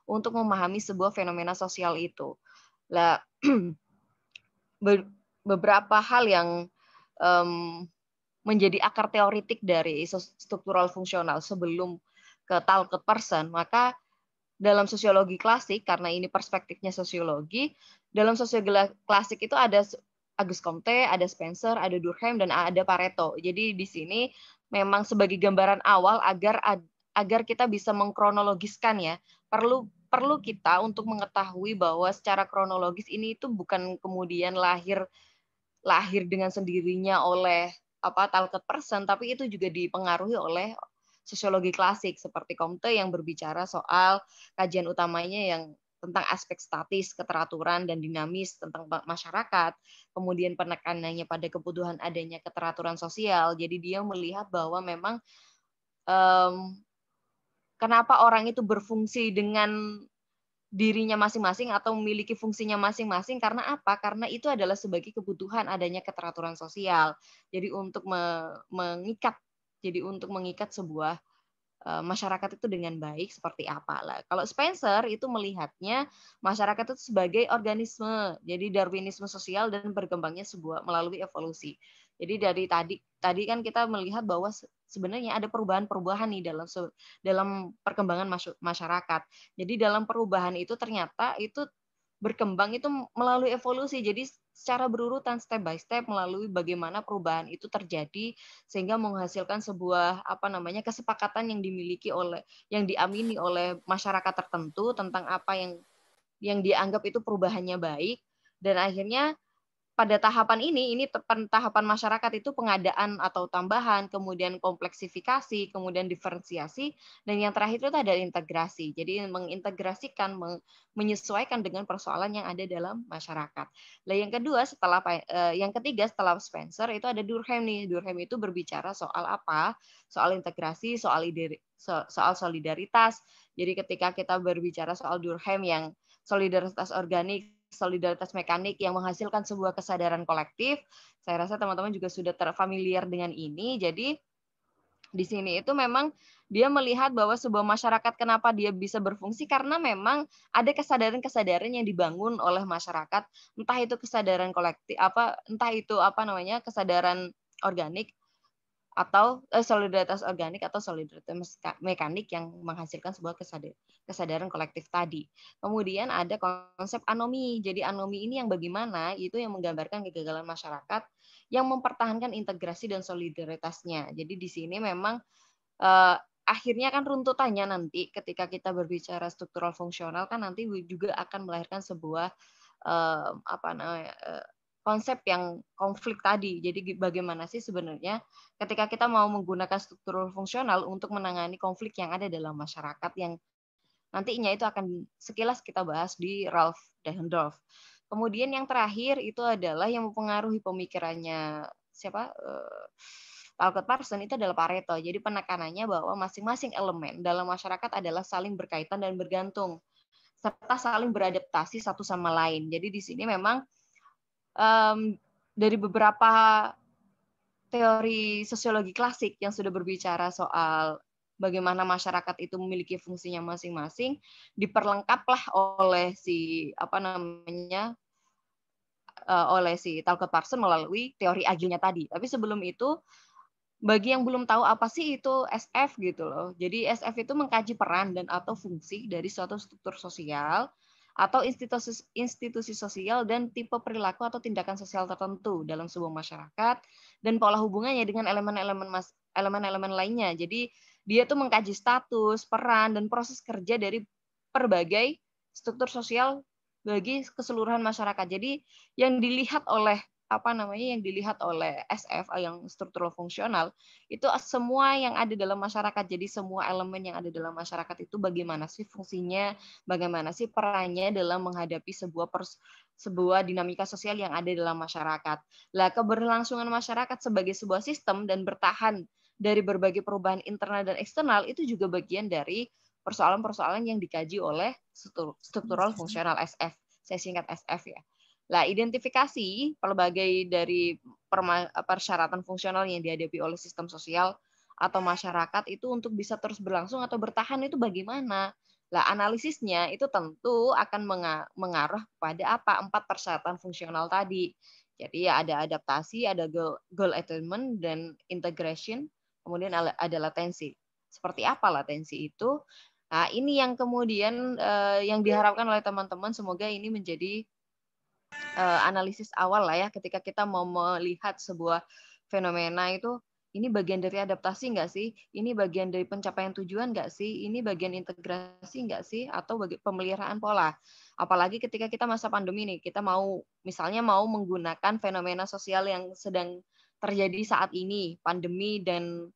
untuk memahami sebuah fenomena sosial itu. Lah, beberapa hal yang menjadi akar teoritik dari struktural fungsional sebelum ke Talcott Parsons, maka dalam sosiologi klasik, karena ini perspektifnya sosiologi, dalam sosiologi klasik itu ada Auguste Comte, ada Spencer, ada Durkheim, dan ada Pareto. Jadi di sini memang sebagai gambaran awal agar kita bisa mengkronologiskan ya, perlu kita untuk mengetahui bahwa secara kronologis ini itu bukan kemudian lahir dengan sendirinya oleh Talcott Parsons, tapi itu juga dipengaruhi oleh sosiologi klasik seperti Comte yang berbicara soal kajian utamanya yang tentang aspek statis, keteraturan, dan dinamis tentang masyarakat. Kemudian penekanannya pada kebutuhan adanya keteraturan sosial. Jadi dia melihat bahwa memang kenapa orang itu berfungsi dengan dirinya masing-masing atau memiliki fungsinya masing-masing, karena apa? Karena itu adalah sebagai kebutuhan adanya keteraturan sosial. Jadi untuk mengikat sebuah masyarakat itu dengan baik seperti apa lah. Kalau Spencer itu melihatnya masyarakat itu sebagai organisme, jadi Darwinisme sosial dan berkembangnya melalui evolusi. Jadi dari tadi kan kita melihat bahwa sebenarnya ada perubahan-perubahan nih dalam perkembangan masyarakat. Jadi dalam perubahan itu ternyata itu berkembang itu melalui evolusi. Jadi secara berurutan step by step melalui bagaimana perubahan itu terjadi sehingga menghasilkan sebuah kesepakatan yang diamini oleh masyarakat tertentu tentang apa yang dianggap itu perubahannya baik, dan akhirnya pada tahapan ini tahapan masyarakat itu pengadaan atau tambahan, kemudian kompleksifikasi, kemudian diferensiasi, dan yang terakhir itu ada integrasi. Jadi mengintegrasikan, menyesuaikan dengan persoalan yang ada dalam masyarakat. Nah, yang ketiga setelah Spencer itu ada Durkheim nih. Durkheim itu berbicara soal apa? Soal integrasi, soal solidaritas. Jadi ketika kita berbicara soal Durkheim yang solidaritas organik, solidaritas mekanik yang menghasilkan sebuah kesadaran kolektif. Saya rasa teman-teman juga sudah terfamiliar dengan ini. Jadi di sini itu memang dia melihat bahwa sebuah masyarakat kenapa dia bisa berfungsi karena memang ada kesadaran-kesadaran yang dibangun oleh masyarakat, entah itu kesadaran kolektif entah itu kesadaran organik atau solidaritas organik atau solidaritas mekanik yang menghasilkan sebuah kesadaran kolektif tadi. Kemudian ada konsep anomi. Jadi anomi ini yang bagaimana itu yang menggambarkan kegagalan masyarakat yang mempertahankan integrasi dan solidaritasnya. Jadi di sini memang akhirnya kan runtutannya nanti ketika kita berbicara struktural fungsional kan nanti juga akan melahirkan sebuah konsep yang konflik tadi. Jadi bagaimana sih sebenarnya ketika kita mau menggunakan struktur fungsional untuk menangani konflik yang ada dalam masyarakat yang nantinya itu akan sekilas kita bahas di Ralph Dahrendorf. Kemudian yang terakhir itu adalah yang mempengaruhi pemikirannya Talcott Parsons itu adalah Pareto. Jadi penekanannya bahwa masing-masing elemen dalam masyarakat adalah saling berkaitan dan bergantung serta saling beradaptasi satu sama lain. Jadi di sini memang dari beberapa teori sosiologi klasik yang sudah berbicara soal bagaimana masyarakat itu memiliki fungsinya masing-masing, diperlengkaplah oleh oleh si Talcott Parsons melalui teori agilnya tadi. Tapi sebelum itu, bagi yang belum tahu apa sih itu SF gitu loh. Jadi SF itu mengkaji peran dan atau fungsi dari suatu struktur sosial atau institusi sosial dan tipe perilaku atau tindakan sosial tertentu dalam sebuah masyarakat dan pola hubungannya dengan elemen-elemen lainnya. Jadi dia tuh mengkaji status, peran, dan proses kerja dari berbagai struktur sosial bagi keseluruhan masyarakat. Jadi yang dilihat oleh SF yang struktural fungsional itu semua yang ada dalam masyarakat. Jadi semua elemen yang ada dalam masyarakat itu bagaimana sih fungsinya, bagaimana sih perannya dalam menghadapi sebuah dinamika sosial yang ada dalam masyarakat. Lah keberlangsungan masyarakat sebagai sebuah sistem dan bertahan dari berbagai perubahan internal dan eksternal itu juga bagian dari persoalan-persoalan yang dikaji oleh struktural fungsional SF. Saya singkat SF ya. Nah, identifikasi pelbagai dari persyaratan fungsional yang dihadapi oleh sistem sosial atau masyarakat itu untuk bisa terus berlangsung atau bertahan itu bagaimana? Lah analisisnya itu tentu akan mengarah pada apa? 4 persyaratan fungsional tadi. Jadi ya ada adaptasi, ada goal attainment dan integration, kemudian ada latensi. Seperti apa latensi itu? Nah, ini yang kemudian yang diharapkan oleh teman-teman, semoga ini menjadi analisis awal lah ya ketika kita mau melihat sebuah fenomena itu, ini bagian dari adaptasi nggak sih? Ini bagian dari pencapaian tujuan nggak sih? Ini bagian integrasi nggak sih? Atau pemeliharaan pola? Apalagi ketika kita masa pandemi nih, kita misalnya mau menggunakan fenomena sosial yang sedang terjadi saat ini, pandemi dan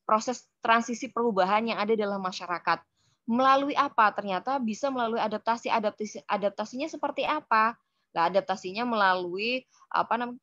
proses transisi perubahan yang ada dalam masyarakat. Melalui apa? Ternyata bisa melalui adaptasi. Adaptasinya seperti apa? Nah, adaptasinya melalui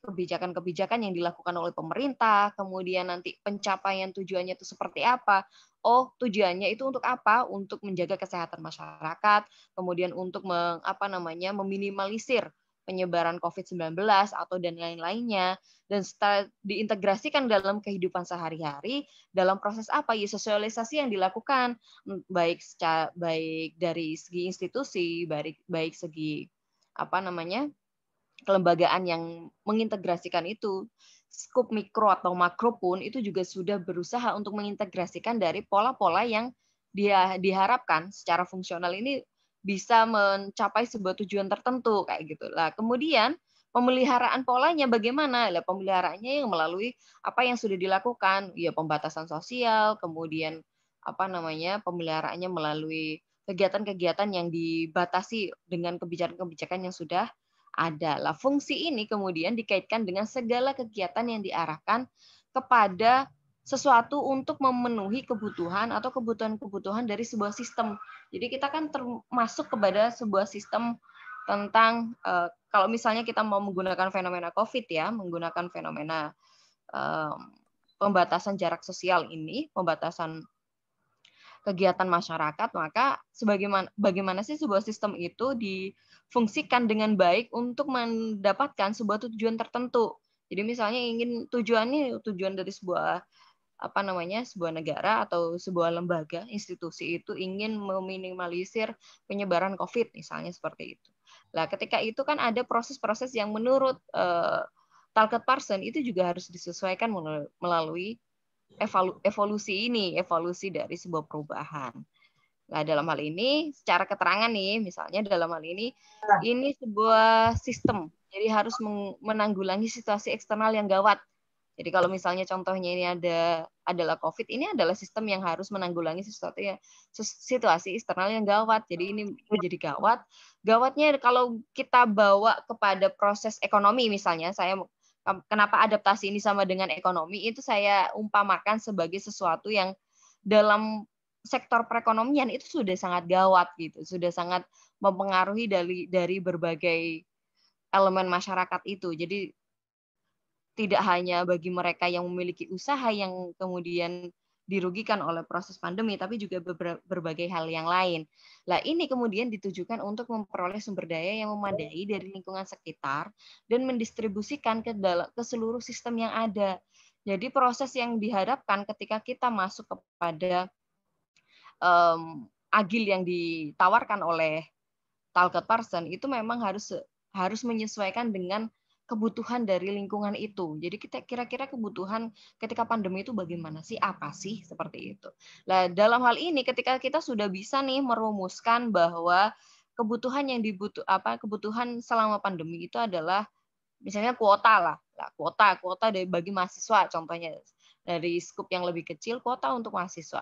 kebijakan-kebijakan yang dilakukan oleh pemerintah, kemudian nanti pencapaian tujuannya itu seperti apa. Oh, tujuannya itu untuk apa? Untuk menjaga kesehatan masyarakat, kemudian untuk meminimalisir penyebaran COVID-19 atau dan lain-lainnya, dan setelah diintegrasikan dalam kehidupan sehari-hari, dalam proses apa? Ya sosialisasi yang dilakukan, baik dari segi institusi, baik segi kelembagaan yang mengintegrasikan itu. Skup mikro atau makro pun itu juga sudah berusaha untuk mengintegrasikan dari pola-pola yang dia diharapkan secara fungsional ini bisa mencapai sebuah tujuan tertentu kayak gitu. Lah, kemudian pemeliharaan polanya bagaimana? Lah, pemeliharaannya yang melalui apa yang sudah dilakukan, ya pembatasan sosial, kemudian pemeliharaannya melalui kegiatan-kegiatan yang dibatasi dengan kebijakan-kebijakan yang sudah adalah fungsi ini kemudian dikaitkan dengan segala kegiatan yang diarahkan kepada sesuatu untuk memenuhi kebutuhan atau kebutuhan-kebutuhan dari sebuah sistem. Jadi kita kan termasuk kepada sebuah sistem tentang kalau misalnya kita mau menggunakan fenomena COVID ya, menggunakan fenomena pembatasan jarak sosial ini, pembatasan kegiatan masyarakat, maka bagaimana sih sebuah sistem itu difungsikan dengan baik untuk mendapatkan sebuah tujuan tertentu. Jadi misalnya tujuan dari sebuah negara atau sebuah lembaga, institusi itu ingin meminimalisir penyebaran COVID misalnya seperti itu. Nah, ketika itu kan ada proses-proses yang menurut Talcott Parsons itu juga harus disesuaikan melalui evolusi dari sebuah perubahan. Nah, dalam hal ini, secara keterangan nih, misalnya dalam hal ini sebuah sistem, jadi harus menanggulangi situasi eksternal yang gawat. Jadi kalau misalnya contohnya ini adalah COVID, ini adalah sistem yang harus menanggulangi situasi eksternal yang gawat. Jadi ini menjadi gawat. Gawatnya kalau kita bawa kepada proses ekonomi misalnya, kenapa adaptasi ini sama dengan ekonomi, itu saya umpamakan sebagai sesuatu yang dalam sektor perekonomian itu sudah sangat gawat gitu, sudah sangat mempengaruhi dari berbagai elemen masyarakat itu. Jadi tidak hanya bagi mereka yang memiliki usaha yang kemudian dirugikan oleh proses pandemi, tapi juga berbagai hal yang lain. Nah, ini kemudian ditujukan untuk memperoleh sumber daya yang memadai dari lingkungan sekitar dan mendistribusikan ke seluruh sistem yang ada. Jadi proses yang diharapkan ketika kita masuk kepada agil yang ditawarkan oleh Talcott Parsons itu memang harus menyesuaikan dengan kebutuhan dari lingkungan itu. Jadi kita kira-kira kebutuhan ketika pandemi itu bagaimana sih? Apa sih? Seperti itu. Nah, dalam hal ini ketika kita sudah bisa nih merumuskan bahwa kebutuhan kebutuhan selama pandemi itu adalah misalnya kuota lah. Nah, kuota bagi mahasiswa contohnya. Dari skup yang lebih kecil kuota untuk mahasiswa.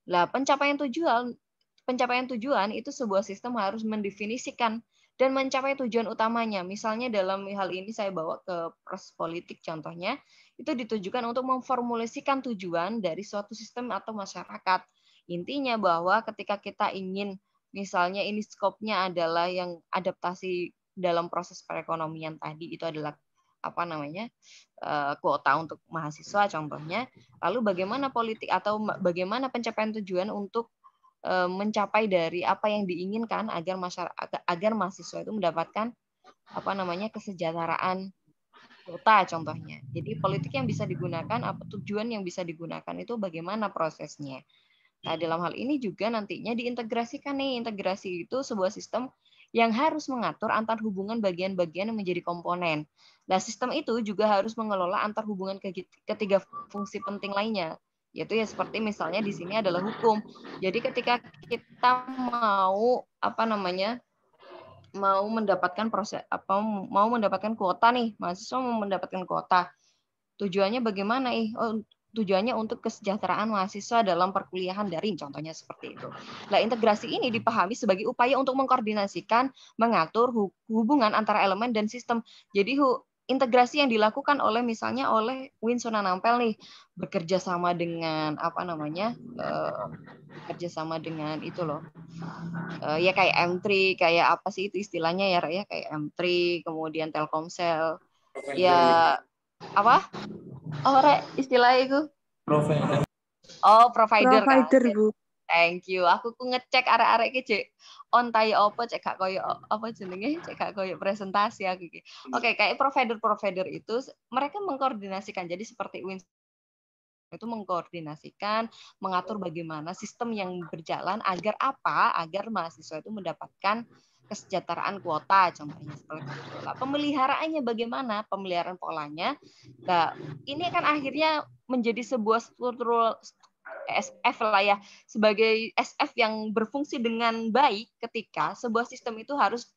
Nah, pencapaian tujuan itu sebuah sistem harus mendefinisikan dan mencapai tujuan utamanya. Misalnya dalam hal ini saya bawa ke proses politik contohnya, itu ditujukan untuk memformulasikan tujuan dari suatu sistem atau masyarakat. Intinya bahwa ketika kita ingin misalnya ini skopnya adalah yang adaptasi dalam proses perekonomian tadi itu adalah kuota untuk mahasiswa contohnya. Lalu bagaimana politik atau bagaimana pencapaian tujuan untuk mencapai dari apa yang diinginkan agar mahasiswa itu mendapatkan kesejahteraan kuota contohnya. Jadi politik yang bisa digunakan, tujuan yang bisa digunakan itu bagaimana prosesnya. Nah, dalam hal ini juga nantinya diintegrasikan nih. Integrasi itu sebuah sistem yang harus mengatur antar hubungan bagian-bagian yang menjadi komponen. Nah, sistem itu juga harus mengelola antar hubungan ketiga fungsi penting lainnya, yaitu ya seperti misalnya di sini adalah hukum. Jadi ketika kita mau mau mendapatkan mau mendapatkan kuota nih, mahasiswa mau mendapatkan kuota. Tujuannya bagaimana? Tujuannya untuk kesejahteraan mahasiswa dalam perkuliahan daring, contohnya seperti itu. Nah, integrasi ini dipahami sebagai upaya untuk mengkoordinasikan, mengatur hubungan antara elemen dan sistem. Jadi integrasi yang dilakukan misalnya oleh Win Sunan Ampel nih, bekerja sama dengan bekerja sama dengan itu loh. Ya kayak M3, kayak apa sih itu istilahnya ya, kayak M3, kemudian Telkomsel. Ya apa? Oh, istilahnya itu. Oh, provider kan. Provider, Bu. Thank you. Aku ngecek arek-arek iki cek ontai opo cek gak koyo apa jenenge cek gak koyo presentasi aku iki. Oke, kayak provider itu mereka mengkoordinasikan. Jadi seperti Win itu mengkoordinasikan, mengatur bagaimana sistem yang berjalan agar apa? Agar mahasiswa itu mendapatkan kesejahteraan kuota, contohnya seperti itu. Lah, pemeliharaannya bagaimana? Pemeliharaan polanya. Nah, ini kan akhirnya menjadi sebuah struktural SF lah ya, sebagai SF yang berfungsi dengan baik ketika sebuah sistem itu harus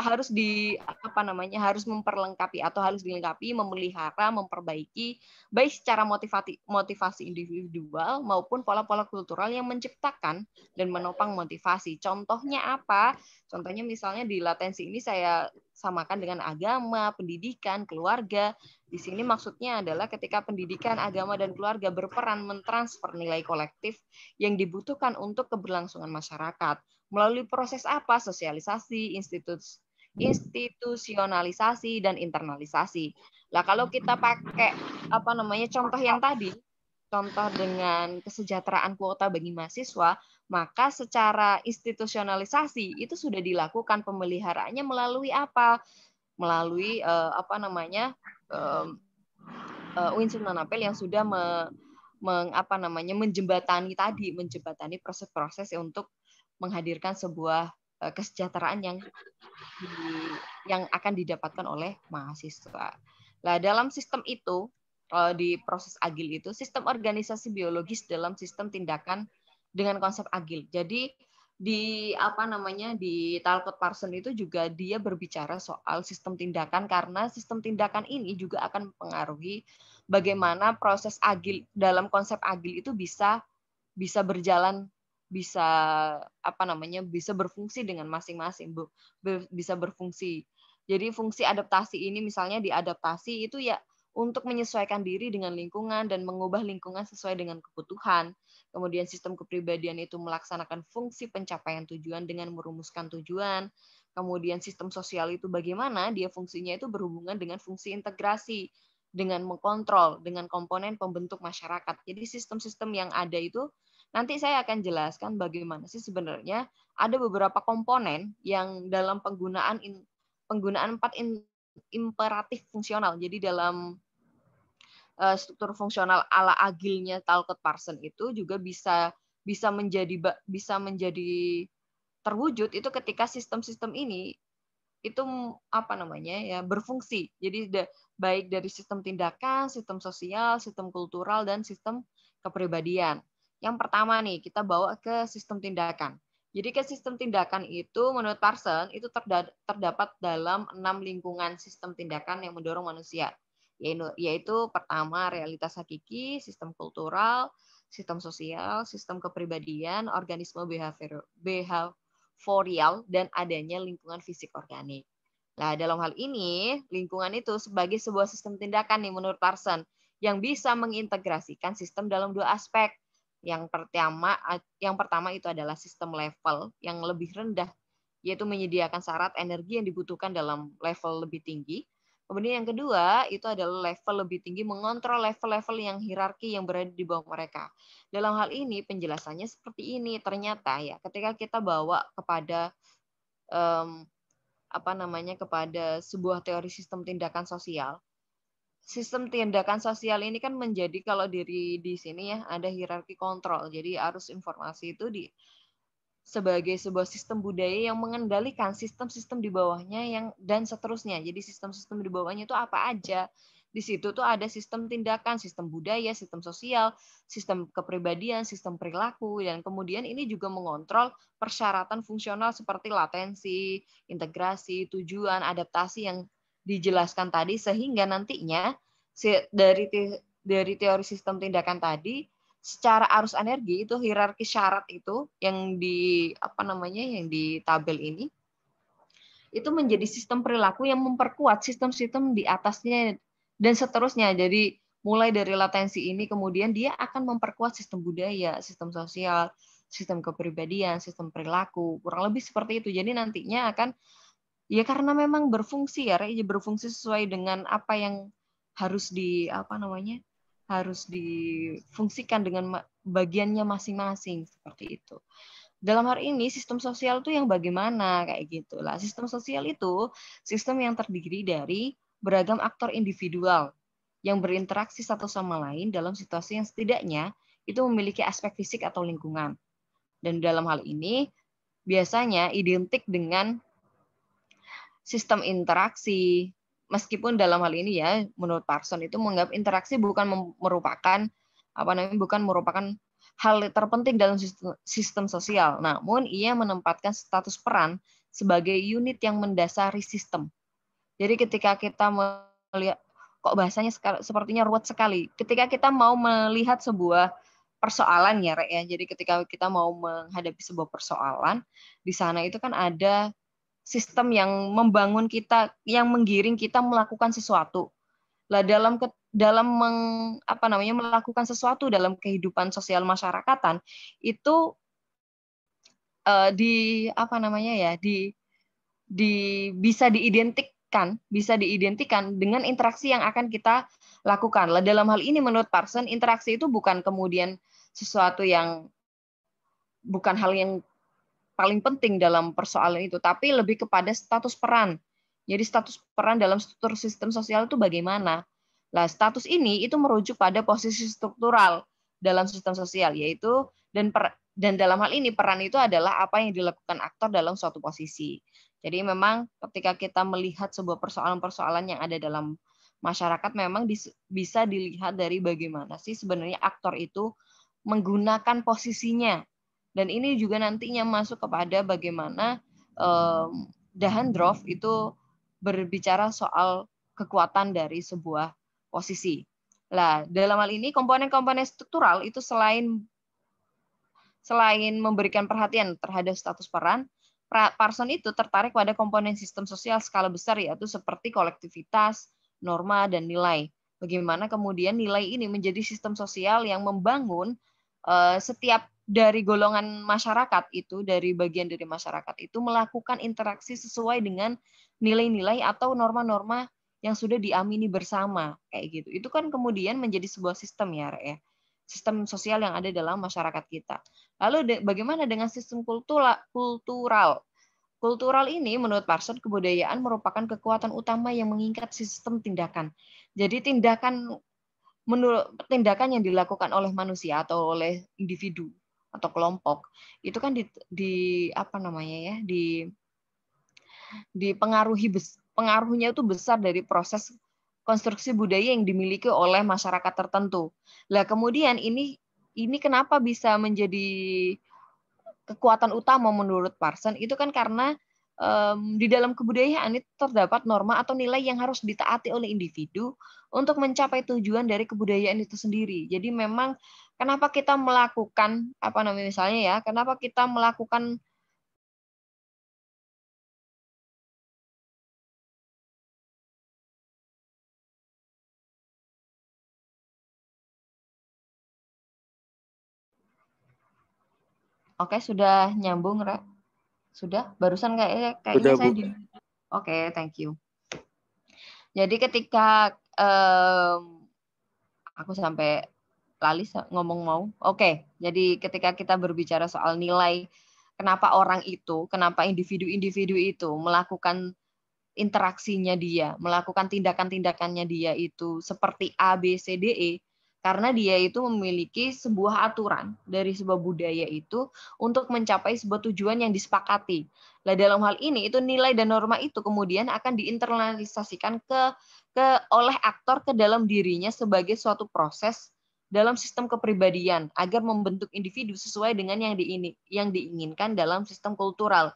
harus memperlengkapi atau harus dilengkapi, memelihara, memperbaiki baik secara motivasi individual maupun pola-pola kultural yang menciptakan dan menopang motivasi. Contohnya apa? Contohnya misalnya di latensi ini saya samakan dengan agama, pendidikan, keluarga. Di sini maksudnya adalah ketika pendidikan, agama, dan keluarga berperan mentransfer nilai kolektif yang dibutuhkan untuk keberlangsungan masyarakat. Melalui proses apa? Sosialisasi, institusionalisasi, dan internalisasi. Lah kalau kita pakai contoh yang tadi, contoh dengan kesejahteraan kuota bagi mahasiswa, maka secara institusionalisasi itu sudah dilakukan, pemeliharaannya melalui apa? Melalui Win Sunan Ampel yang sudah menjembatani proses-proses untuk menghadirkan sebuah kesejahteraan yang akan didapatkan oleh mahasiswa. Nah, dalam sistem itu, di proses agil itu, sistem organisasi biologis dalam sistem tindakan dengan konsep agil. Jadi di Talcott Parsons itu juga dia berbicara soal sistem tindakan, karena sistem tindakan ini juga akan mempengaruhi bagaimana proses agil dalam konsep agil itu bisa berjalan, bisa bisa berfungsi dengan masing-masing, bisa berfungsi. Jadi fungsi adaptasi ini misalnya diadaptasi itu ya untuk menyesuaikan diri dengan lingkungan dan mengubah lingkungan sesuai dengan kebutuhan. Kemudian sistem kepribadian itu melaksanakan fungsi pencapaian tujuan dengan merumuskan tujuan. Kemudian sistem sosial itu bagaimana dia fungsinya itu berhubungan dengan fungsi integrasi, dengan mengkontrol, dengan komponen pembentuk masyarakat. Jadi sistem-sistem yang ada itu nanti saya akan jelaskan bagaimana sih sebenarnya ada beberapa komponen yang dalam penggunaan imperatif fungsional. Jadi dalam struktur fungsional ala agilnya Talcott Parsons itu juga bisa menjadi terwujud itu ketika sistem-sistem ini itu berfungsi. Jadi baik dari sistem tindakan, sistem sosial, sistem kultural, dan sistem kepribadian. Yang pertama nih, kita bawa ke sistem tindakan. Jadi ke sistem tindakan itu menurut Parsons itu terdapat dalam 6 lingkungan sistem tindakan yang mendorong manusia. Yaitu pertama realitas hakiki, sistem kultural, sistem sosial, sistem kepribadian, organisme behavioral, dan adanya lingkungan fisik organik. Nah, dalam hal ini, lingkungan itu sebagai sebuah sistem tindakan nih menurut Parsons yang bisa mengintegrasikan sistem dalam 2 aspek. Yang pertama itu adalah sistem level yang lebih rendah, yaitu menyediakan syarat energi yang dibutuhkan dalam level lebih tinggi. Kemudian yang kedua itu adalah level lebih tinggi, mengontrol level-level yang hierarki yang berada di bawah mereka. Dalam hal ini penjelasannya seperti ini. Ternyata ya ketika kita bawa kepada kepada sebuah teori sistem tindakan sosial, sistem tindakan sosial ini kan menjadi kalau di sini ya ada hierarki kontrol. Jadi arus informasi itu sebagai sebuah sistem budaya yang mengendalikan sistem-sistem di bawahnya yang dan seterusnya. Jadi sistem-sistem di bawahnya itu apa aja. Di situ tuh ada sistem tindakan, sistem budaya, sistem sosial, sistem kepribadian, sistem perilaku, dan kemudian ini juga mengontrol persyaratan fungsional seperti latensi, integrasi, tujuan, adaptasi yang dijelaskan tadi sehingga nantinya dari teori sistem tindakan tadi secara arus energi itu hierarki syarat itu yang di tabel ini itu menjadi sistem perilaku yang memperkuat sistem-sistem di atasnya dan seterusnya. Jadi mulai dari latensi ini kemudian dia akan memperkuat sistem budaya, sistem sosial, sistem kepribadian, sistem perilaku, kurang lebih seperti itu. Jadi nantinya akan ya karena memang berfungsi ya, berfungsi sesuai dengan apa yang harus harus difungsikan dengan bagiannya masing-masing seperti itu. Dalam hal ini sistem sosial itu yang bagaimana kayak gitulah. Sistem sosial itu sistem yang terdiri dari beragam aktor individual yang berinteraksi satu sama lain dalam situasi yang setidaknya itu memiliki aspek fisik atau lingkungan. Dan dalam hal ini biasanya identik dengan sistem interaksi. Meskipun dalam hal ini ya, menurut Parson itu menganggap interaksi bukan merupakan hal terpenting dalam sistem sosial. Namun ia menempatkan status peran sebagai unit yang mendasari sistem. Jadi ketika kita melihat, kok bahasanya sepertinya ruwet sekali. Ketika kita mau melihat sebuah persoalan ya, Rek ya. Jadi ketika kita mau menghadapi sebuah persoalan, di sana itu kan ada sistem yang membangun kita, yang menggiring kita melakukan sesuatu. Lah melakukan sesuatu dalam kehidupan sosial masyarakatan itu bisa diidentikan dengan interaksi yang akan kita lakukan. Lah dalam hal ini menurut Parson interaksi itu bukan kemudian sesuatu yang bukan hal yang paling penting dalam persoalan itu, tapi lebih kepada status peran. Jadi status peran dalam struktur sistem sosial itu bagaimana? Nah, status ini itu merujuk pada posisi struktural dalam sistem sosial, yaitu dan dalam hal ini peran itu adalah apa yang dilakukan aktor dalam suatu posisi. Jadi memang ketika kita melihat sebuah persoalan-persoalan yang ada dalam masyarakat memang bisa dilihat dari bagaimana sih sebenarnya aktor itu menggunakan posisinya. Dan ini juga nantinya masuk kepada bagaimana Dahendorf itu berbicara soal kekuatan dari sebuah posisi. Nah, dalam hal ini komponen-komponen struktural itu selain memberikan perhatian terhadap status peran, Parson itu tertarik pada komponen sistem sosial skala besar yaitu seperti kolektivitas, norma, dan nilai. Bagaimana kemudian nilai ini menjadi sistem sosial yang membangun setiap dari golongan masyarakat itu, dari bagian dari masyarakat itu melakukan interaksi sesuai dengan nilai-nilai atau norma-norma yang sudah diamini bersama kayak gitu. Itu kan kemudian menjadi sebuah sistem ya, ya. Sistem sosial yang ada dalam masyarakat kita. Lalu bagaimana dengan sistem kultural? Kultural ini menurut Parson kebudayaan merupakan kekuatan utama yang mengikat sistem tindakan. Jadi tindakan yang dilakukan oleh manusia atau oleh individu atau kelompok itu kan pengaruhnya itu besar dari proses konstruksi budaya yang dimiliki oleh masyarakat tertentu. Lah kemudian ini kenapa bisa menjadi kekuatan utama menurut Parson itu kan karena di dalam kebudayaan itu terdapat norma atau nilai yang harus ditaati oleh individu untuk mencapai tujuan dari kebudayaan itu sendiri. Jadi memang kenapa kita melakukan kenapa kita melakukan Oke, sudah nyambung, Ra? Sudah? Barusan kayaknya saya di Oke, thank you. Jadi ketika aku sampai lali ngomong mau. Oke, jadi ketika kita berbicara soal nilai, kenapa individu-individu itu melakukan interaksinya dia, melakukan tindakan-tindakannya dia itu seperti A, B, C, D, E, karena dia itu memiliki sebuah aturan dari sebuah budaya itu untuk mencapai sebuah tujuan yang disepakati. Nah, dalam hal ini itu nilai dan norma itu kemudian akan diinternalisasikan oleh aktor ke dalam dirinya sebagai suatu proses dalam sistem kepribadian agar membentuk individu sesuai dengan yang diinginkan dalam sistem kultural.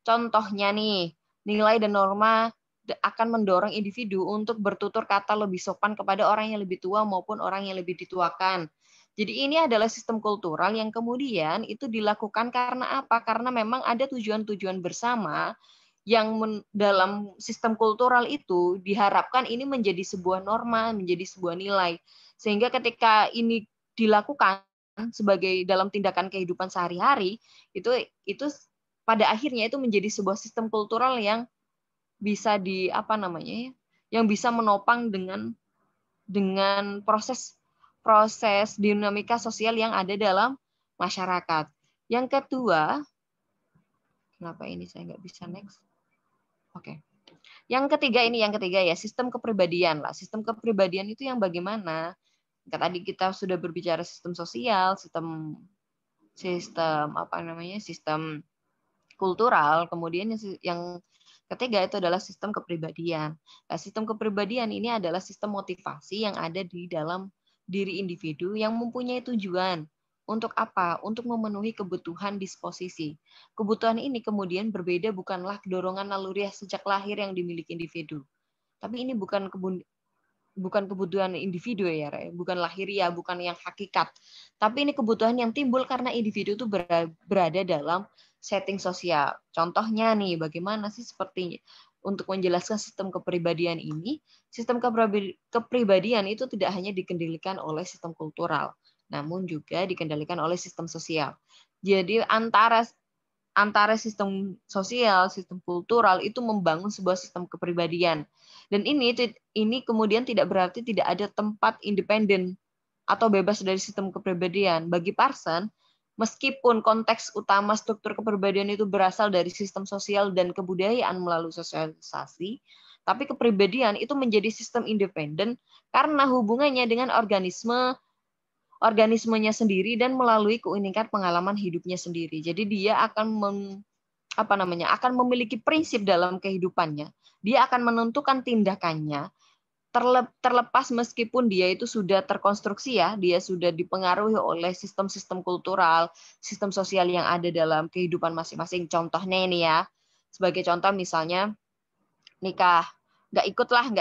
Contohnya nih, nilai dan norma akan mendorong individu untuk bertutur kata lebih sopan kepada orang yang lebih tua maupun orang yang lebih dituakan. Jadi ini adalah sistem kultural yang kemudian itu dilakukan karena apa? Karena memang ada tujuan-tujuan bersama yang dalam sistem kultural itu diharapkan ini menjadi sebuah norma, menjadi sebuah nilai. Sehingga ketika ini dilakukan sebagai dalam tindakan kehidupan sehari-hari, itu pada akhirnya itu menjadi sebuah sistem kultural yang bisa yang bisa menopang dengan proses dinamika sosial yang ada dalam masyarakat. Yang kedua, kenapa ini saya nggak bisa next? Oke. Yang ketiga ya, sistem kepribadian lah. Sistem kepribadian itu yang bagaimana? Tadi kita sudah berbicara sistem sosial, sistem kultural, kemudian yang ketiga itu adalah sistem kepribadian. Nah, sistem kepribadian ini adalah sistem motivasi yang ada di dalam diri individu yang mempunyai tujuan. Untuk apa? Untuk memenuhi kebutuhan disposisi. Kebutuhan ini kemudian berbeda bukanlah dorongan naluriah sejak lahir yang dimiliki individu. Tapi ini bukan kebutuhan individu ya, bukan lahiriah, bukan yang hakikat. Tapi ini kebutuhan yang timbul karena individu itu berada dalam setting sosial. Contohnya nih, bagaimana sih sepertinya untuk menjelaskan sistem kepribadian ini, sistem kepribadian itu tidak hanya dikendalikan oleh sistem kultural, namun juga dikendalikan oleh sistem sosial. Jadi antara sistem sosial, sistem kultural itu membangun sebuah sistem kepribadian. Dan ini kemudian tidak berarti tidak ada tempat independen atau bebas dari sistem kepribadian. Bagi Parson, meskipun konteks utama struktur kepribadian itu berasal dari sistem sosial dan kebudayaan melalui sosialisasi, tapi kepribadian itu menjadi sistem independen karena hubungannya dengan organismenya sendiri dan melalui keunikan pengalaman hidupnya sendiri. Jadi dia akan akan memiliki prinsip dalam kehidupannya. Dia akan menentukan tindakannya terlepas meskipun dia itu sudah terkonstruksi ya, dia sudah dipengaruhi oleh sistem-sistem kultural, sistem sosial yang ada dalam kehidupan masing-masing. Contohnya ini ya, sebagai contoh misalnya nikah, nggak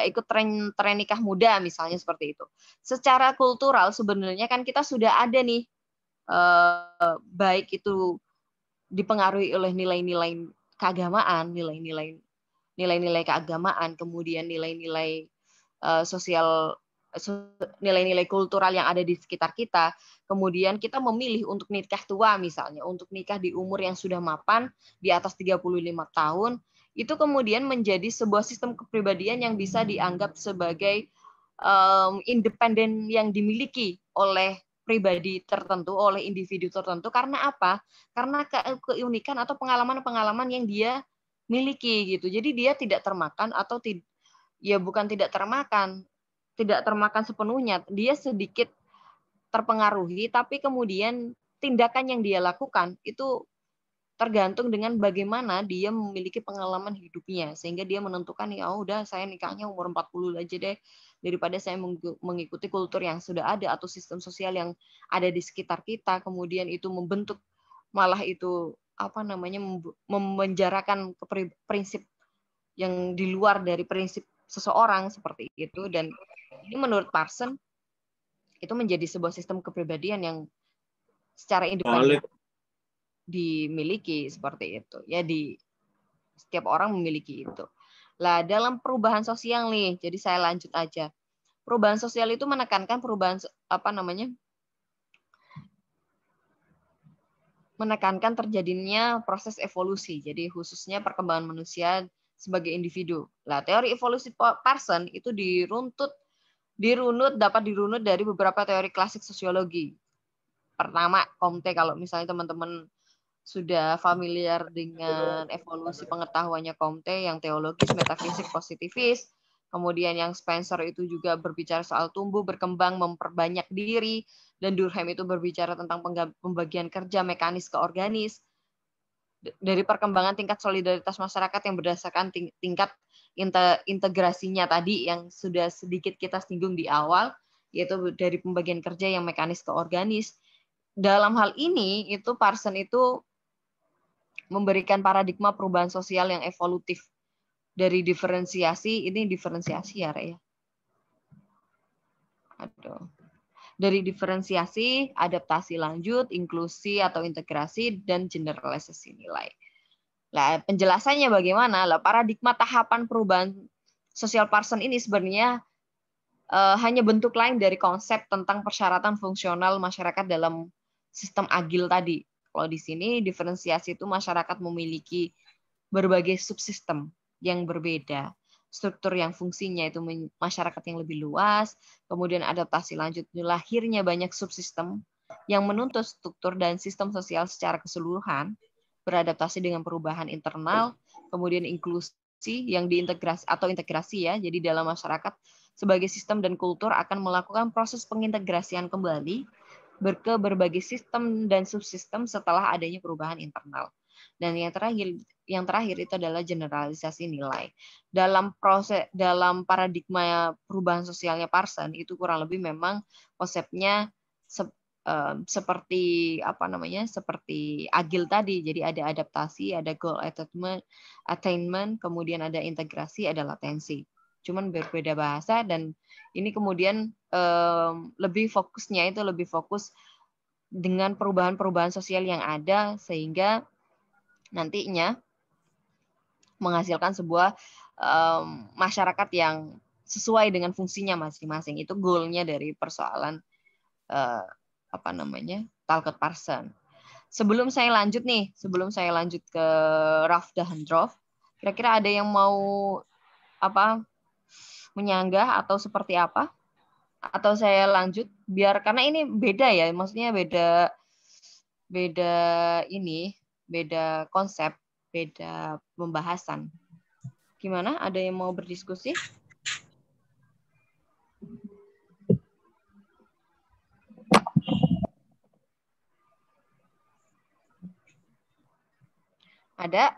ikut tren nikah muda misalnya seperti itu. Secara kultural sebenarnya kan kita sudah ada nih, baik itu dipengaruhi oleh nilai-nilai keagamaan, nilai-nilai keagamaan, kemudian nilai-nilai sosial, nilai-nilai kultural yang ada di sekitar kita, kemudian kita memilih untuk nikah tua misalnya, untuk nikah di umur yang sudah mapan, di atas 35 tahun, itu kemudian menjadi sebuah sistem kepribadian yang bisa dianggap sebagai independen yang dimiliki oleh pribadi tertentu, oleh individu tertentu. Karena apa? Karena keunikan atau pengalaman-pengalaman yang dia miliki gitu. Jadi dia tidak termakan atau bukan tidak termakan sepenuhnya. Dia sedikit terpengaruhi, tapi kemudian tindakan yang dia lakukan itu tergantung dengan bagaimana dia memiliki pengalaman hidupnya, sehingga dia menentukan ya udah saya nikahnya umur 40 aja deh, daripada saya mengikuti kultur yang sudah ada atau sistem sosial yang ada di sekitar kita, kemudian itu membentuk malah itu memenjarakan prinsip yang di luar dari prinsip seseorang seperti itu. Dan ini menurut Parson itu menjadi sebuah sistem kepribadian yang secara independen dimiliki seperti itu ya, di setiap orang memiliki itu. Lah dalam perubahan sosial nih, jadi saya lanjut aja. Perubahan sosial itu menekankan menekankan terjadinya proses evolusi. Jadi khususnya perkembangan manusia sebagai individu. Lah teori evolusi Parson itu dapat dirunut dari beberapa teori klasik sosiologi. Pertama, Comte, kalau misalnya teman-teman sudah familiar dengan evolusi pengetahuannya Comte yang teologis, metafisik, positivis. Kemudian yang Spencer itu juga berbicara soal tumbuh, berkembang, memperbanyak diri. Dan Durkheim itu berbicara tentang pembagian kerja mekanis ke organis. Dari perkembangan tingkat solidaritas masyarakat yang berdasarkan tingkat integrasinya tadi yang sudah sedikit kita singgung di awal, yaitu dari pembagian kerja yang mekanis ke organis. Dalam hal ini, itu Parson itu memberikan paradigma perubahan sosial yang evolutif. Dari diferensiasi, ini diferensiasi ya, Rey? Aduh. Dari diferensiasi, adaptasi lanjut, inklusi atau integrasi, dan generalisasi nilai. Nah, penjelasannya bagaimana? Lah, paradigma tahapan perubahan sosial Parson ini sebenarnya hanya bentuk lain dari konsep tentang persyaratan fungsional masyarakat dalam sistem agil tadi. Kalau di sini diferensiasi itu masyarakat memiliki berbagai subsistem yang berbeda. Struktur yang fungsinya itu masyarakat yang lebih luas, kemudian adaptasi lanjut lahirnya banyak subsistem yang menuntut struktur dan sistem sosial secara keseluruhan, beradaptasi dengan perubahan internal, kemudian inklusi yang diintegrasi atau integrasi ya, jadi dalam masyarakat sebagai sistem dan kultur akan melakukan proses pengintegrasian kembali ke berbagai sistem dan subsistem setelah adanya perubahan internal. Dan yang terakhir itu adalah generalisasi nilai. Dalam paradigma perubahan sosialnya Parson itu kurang lebih memang konsepnya seperti seperti agil tadi. Jadi ada adaptasi, ada goal attainment, kemudian ada integrasi, ada latensi. Cuman berbeda bahasa, dan ini kemudian lebih fokus dengan perubahan-perubahan sosial yang ada sehingga nantinya menghasilkan sebuah masyarakat yang sesuai dengan fungsinya masing-masing. Itu goalnya dari persoalan Talcott Parson. Sebelum saya lanjut ke Ralph Dahrendorf, kira-kira ada yang mau menyanggah atau seperti apa? Atau saya lanjut karena ini beda ya, maksudnya beda konsep, beda pembahasan. Gimana? Ada yang mau berdiskusi? Ada?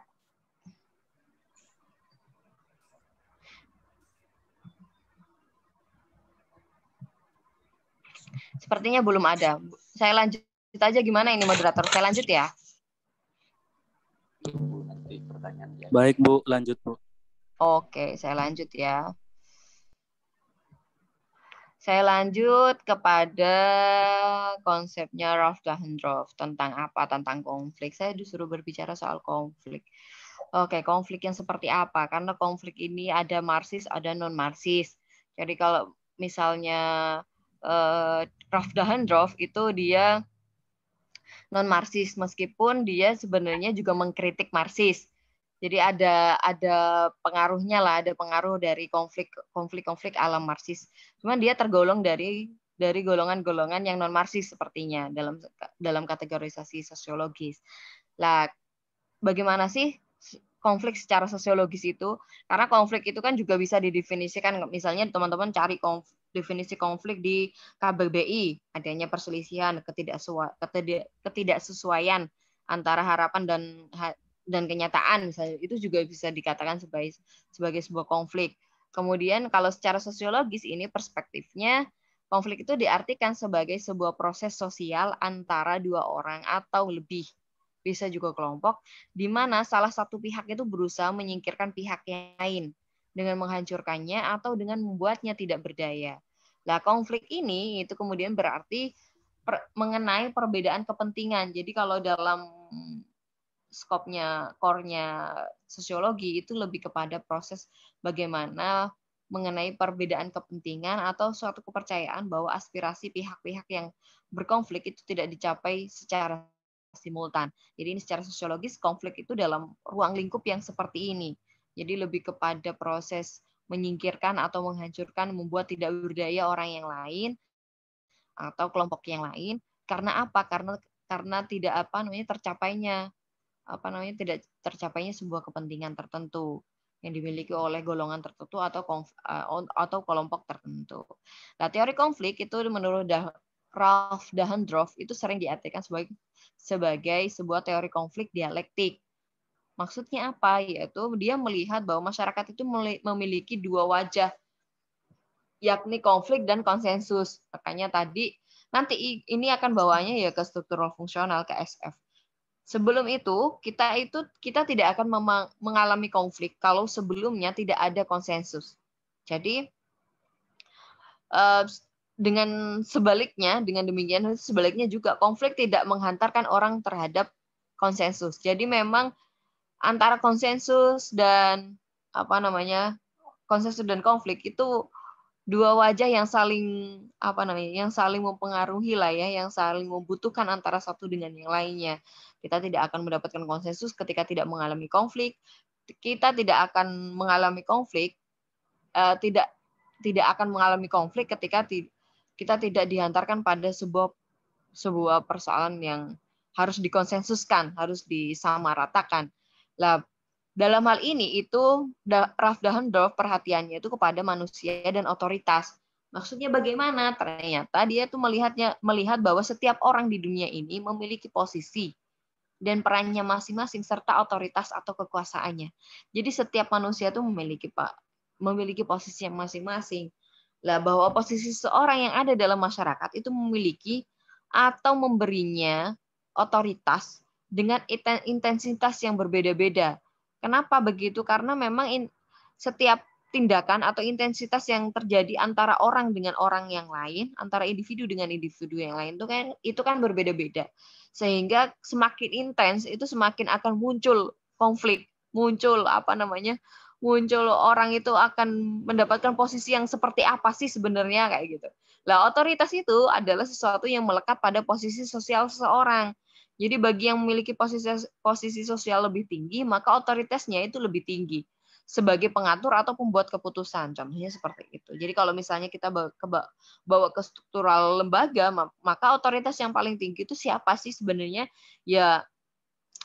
Sepertinya belum ada. Saya lanjut aja, gimana ini moderator? Saya lanjut ya? Baik, Bu. Lanjut, Bu. Oke, saya lanjut ya. Saya lanjut kepada konsepnya Ralph Dahrendorf tentang apa? Tentang konflik. Saya disuruh berbicara soal konflik. Oke, konflik yang seperti apa? Karena konflik ini ada marxis, ada non-marxis. Jadi kalau misalnya Ralph Dahrendorf itu dia non-marxis, meskipun dia sebenarnya juga mengkritik marxis. Jadi ada pengaruhnya lah, ada pengaruh dari konflik alam marxis. Cuman dia tergolong dari golongan-golongan yang non marxis sepertinya dalam kategorisasi sosiologis. Lah, bagaimana sih konflik secara sosiologis itu? Karena konflik itu kan juga bisa didefinisikan, misalnya teman-teman cari definisi konflik di KBBI, adanya perselisihan, ketidaksesuaian antara harapan dan kenyataan, misalnya, itu juga bisa dikatakan sebagai sebuah konflik. Kemudian kalau secara sosiologis ini perspektifnya, konflik itu diartikan sebagai sebuah proses sosial antara dua orang atau lebih, bisa juga kelompok, di mana salah satu pihak itu berusaha menyingkirkan pihak yang lain dengan menghancurkannya atau dengan membuatnya tidak berdaya. Nah, konflik ini itu kemudian berarti mengenai perbedaan kepentingan. Jadi kalau dalam skopnya, core-nya sosiologi itu lebih kepada proses bagaimana mengenai perbedaan kepentingan atau suatu kepercayaan bahwa aspirasi pihak-pihak yang berkonflik itu tidak dicapai secara simultan. Jadi ini secara sosiologis konflik itu dalam ruang lingkup yang seperti ini. Jadi lebih kepada proses menyingkirkan atau menghancurkan, membuat tidak berdaya orang yang lain atau kelompok yang lain. Karena apa? Karena karena tidak tercapainya sebuah kepentingan tertentu yang dimiliki oleh golongan tertentu atau kelompok tertentu. Nah, teori konflik itu menurut Ralph Dahrendorf itu sering diartikan sebagai sebuah teori konflik dialektik. Maksudnya apa? Yaitu dia melihat bahwa masyarakat itu memiliki dua wajah, yakni konflik dan konsensus. Makanya tadi nanti ini akan bawanya ya ke struktural fungsional, ke SF. Sebelum itu kita tidak akan mengalami konflik kalau sebelumnya tidak ada konsensus. Jadi dengan demikian sebaliknya juga konflik tidak menghantarkan orang terhadap konsensus. Jadi memang antara konsensus dan konflik itu dua wajah yang saling mempengaruhi lah ya, yang saling membutuhkan antara satu dengan yang lainnya. Kita tidak akan mendapatkan konsensus ketika tidak mengalami konflik. Kita tidak akan mengalami konflik, tidak akan mengalami konflik ketika kita tidak dihantarkan pada sebuah persoalan yang harus dikonsensuskan, harus disamaratakan. Lah, dalam hal ini itu Ralph Dahrendorf perhatiannya itu kepada manusia dan otoritas. Maksudnya bagaimana? Ternyata dia itu melihat bahwa setiap orang di dunia ini memiliki posisi dan perannya masing-masing serta otoritas atau kekuasaannya. Jadi setiap manusia itu memiliki posisi yang masing-masing. Lah, bahwa posisi seorang yang ada dalam masyarakat itu memiliki atau memberinya otoritas dengan intensitas yang berbeda-beda. Kenapa begitu? Karena memang setiap tindakan atau intensitas yang terjadi antara orang dengan orang yang lain, antara individu dengan individu yang lain itu kan berbeda-beda. Sehingga semakin intens itu semakin akan muncul konflik, muncul orang itu akan mendapatkan posisi yang seperti apa sih sebenarnya kayak gitu. Lah, otoritas itu adalah sesuatu yang melekat pada posisi sosial seseorang. Jadi bagi yang memiliki posisi sosial lebih tinggi, maka otoritasnya itu lebih tinggi sebagai pengatur atau pembuat keputusan. Contohnya seperti itu. Jadi kalau misalnya kita bawa ke struktural lembaga, maka otoritas yang paling tinggi itu siapa sih sebenarnya? Ya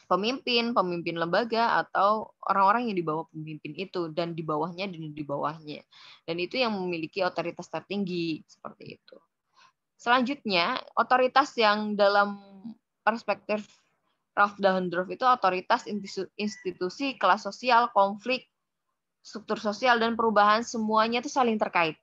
pemimpin lembaga atau orang-orang yang di bawah pemimpin itu dan di bawahnya. Dan itu yang memiliki otoritas tertinggi seperti itu. Selanjutnya, otoritas yang dalam perspektif Ralph Dahrendorf itu otoritas institusi, kelas sosial, konflik, struktur sosial, dan perubahan semuanya itu saling terkait.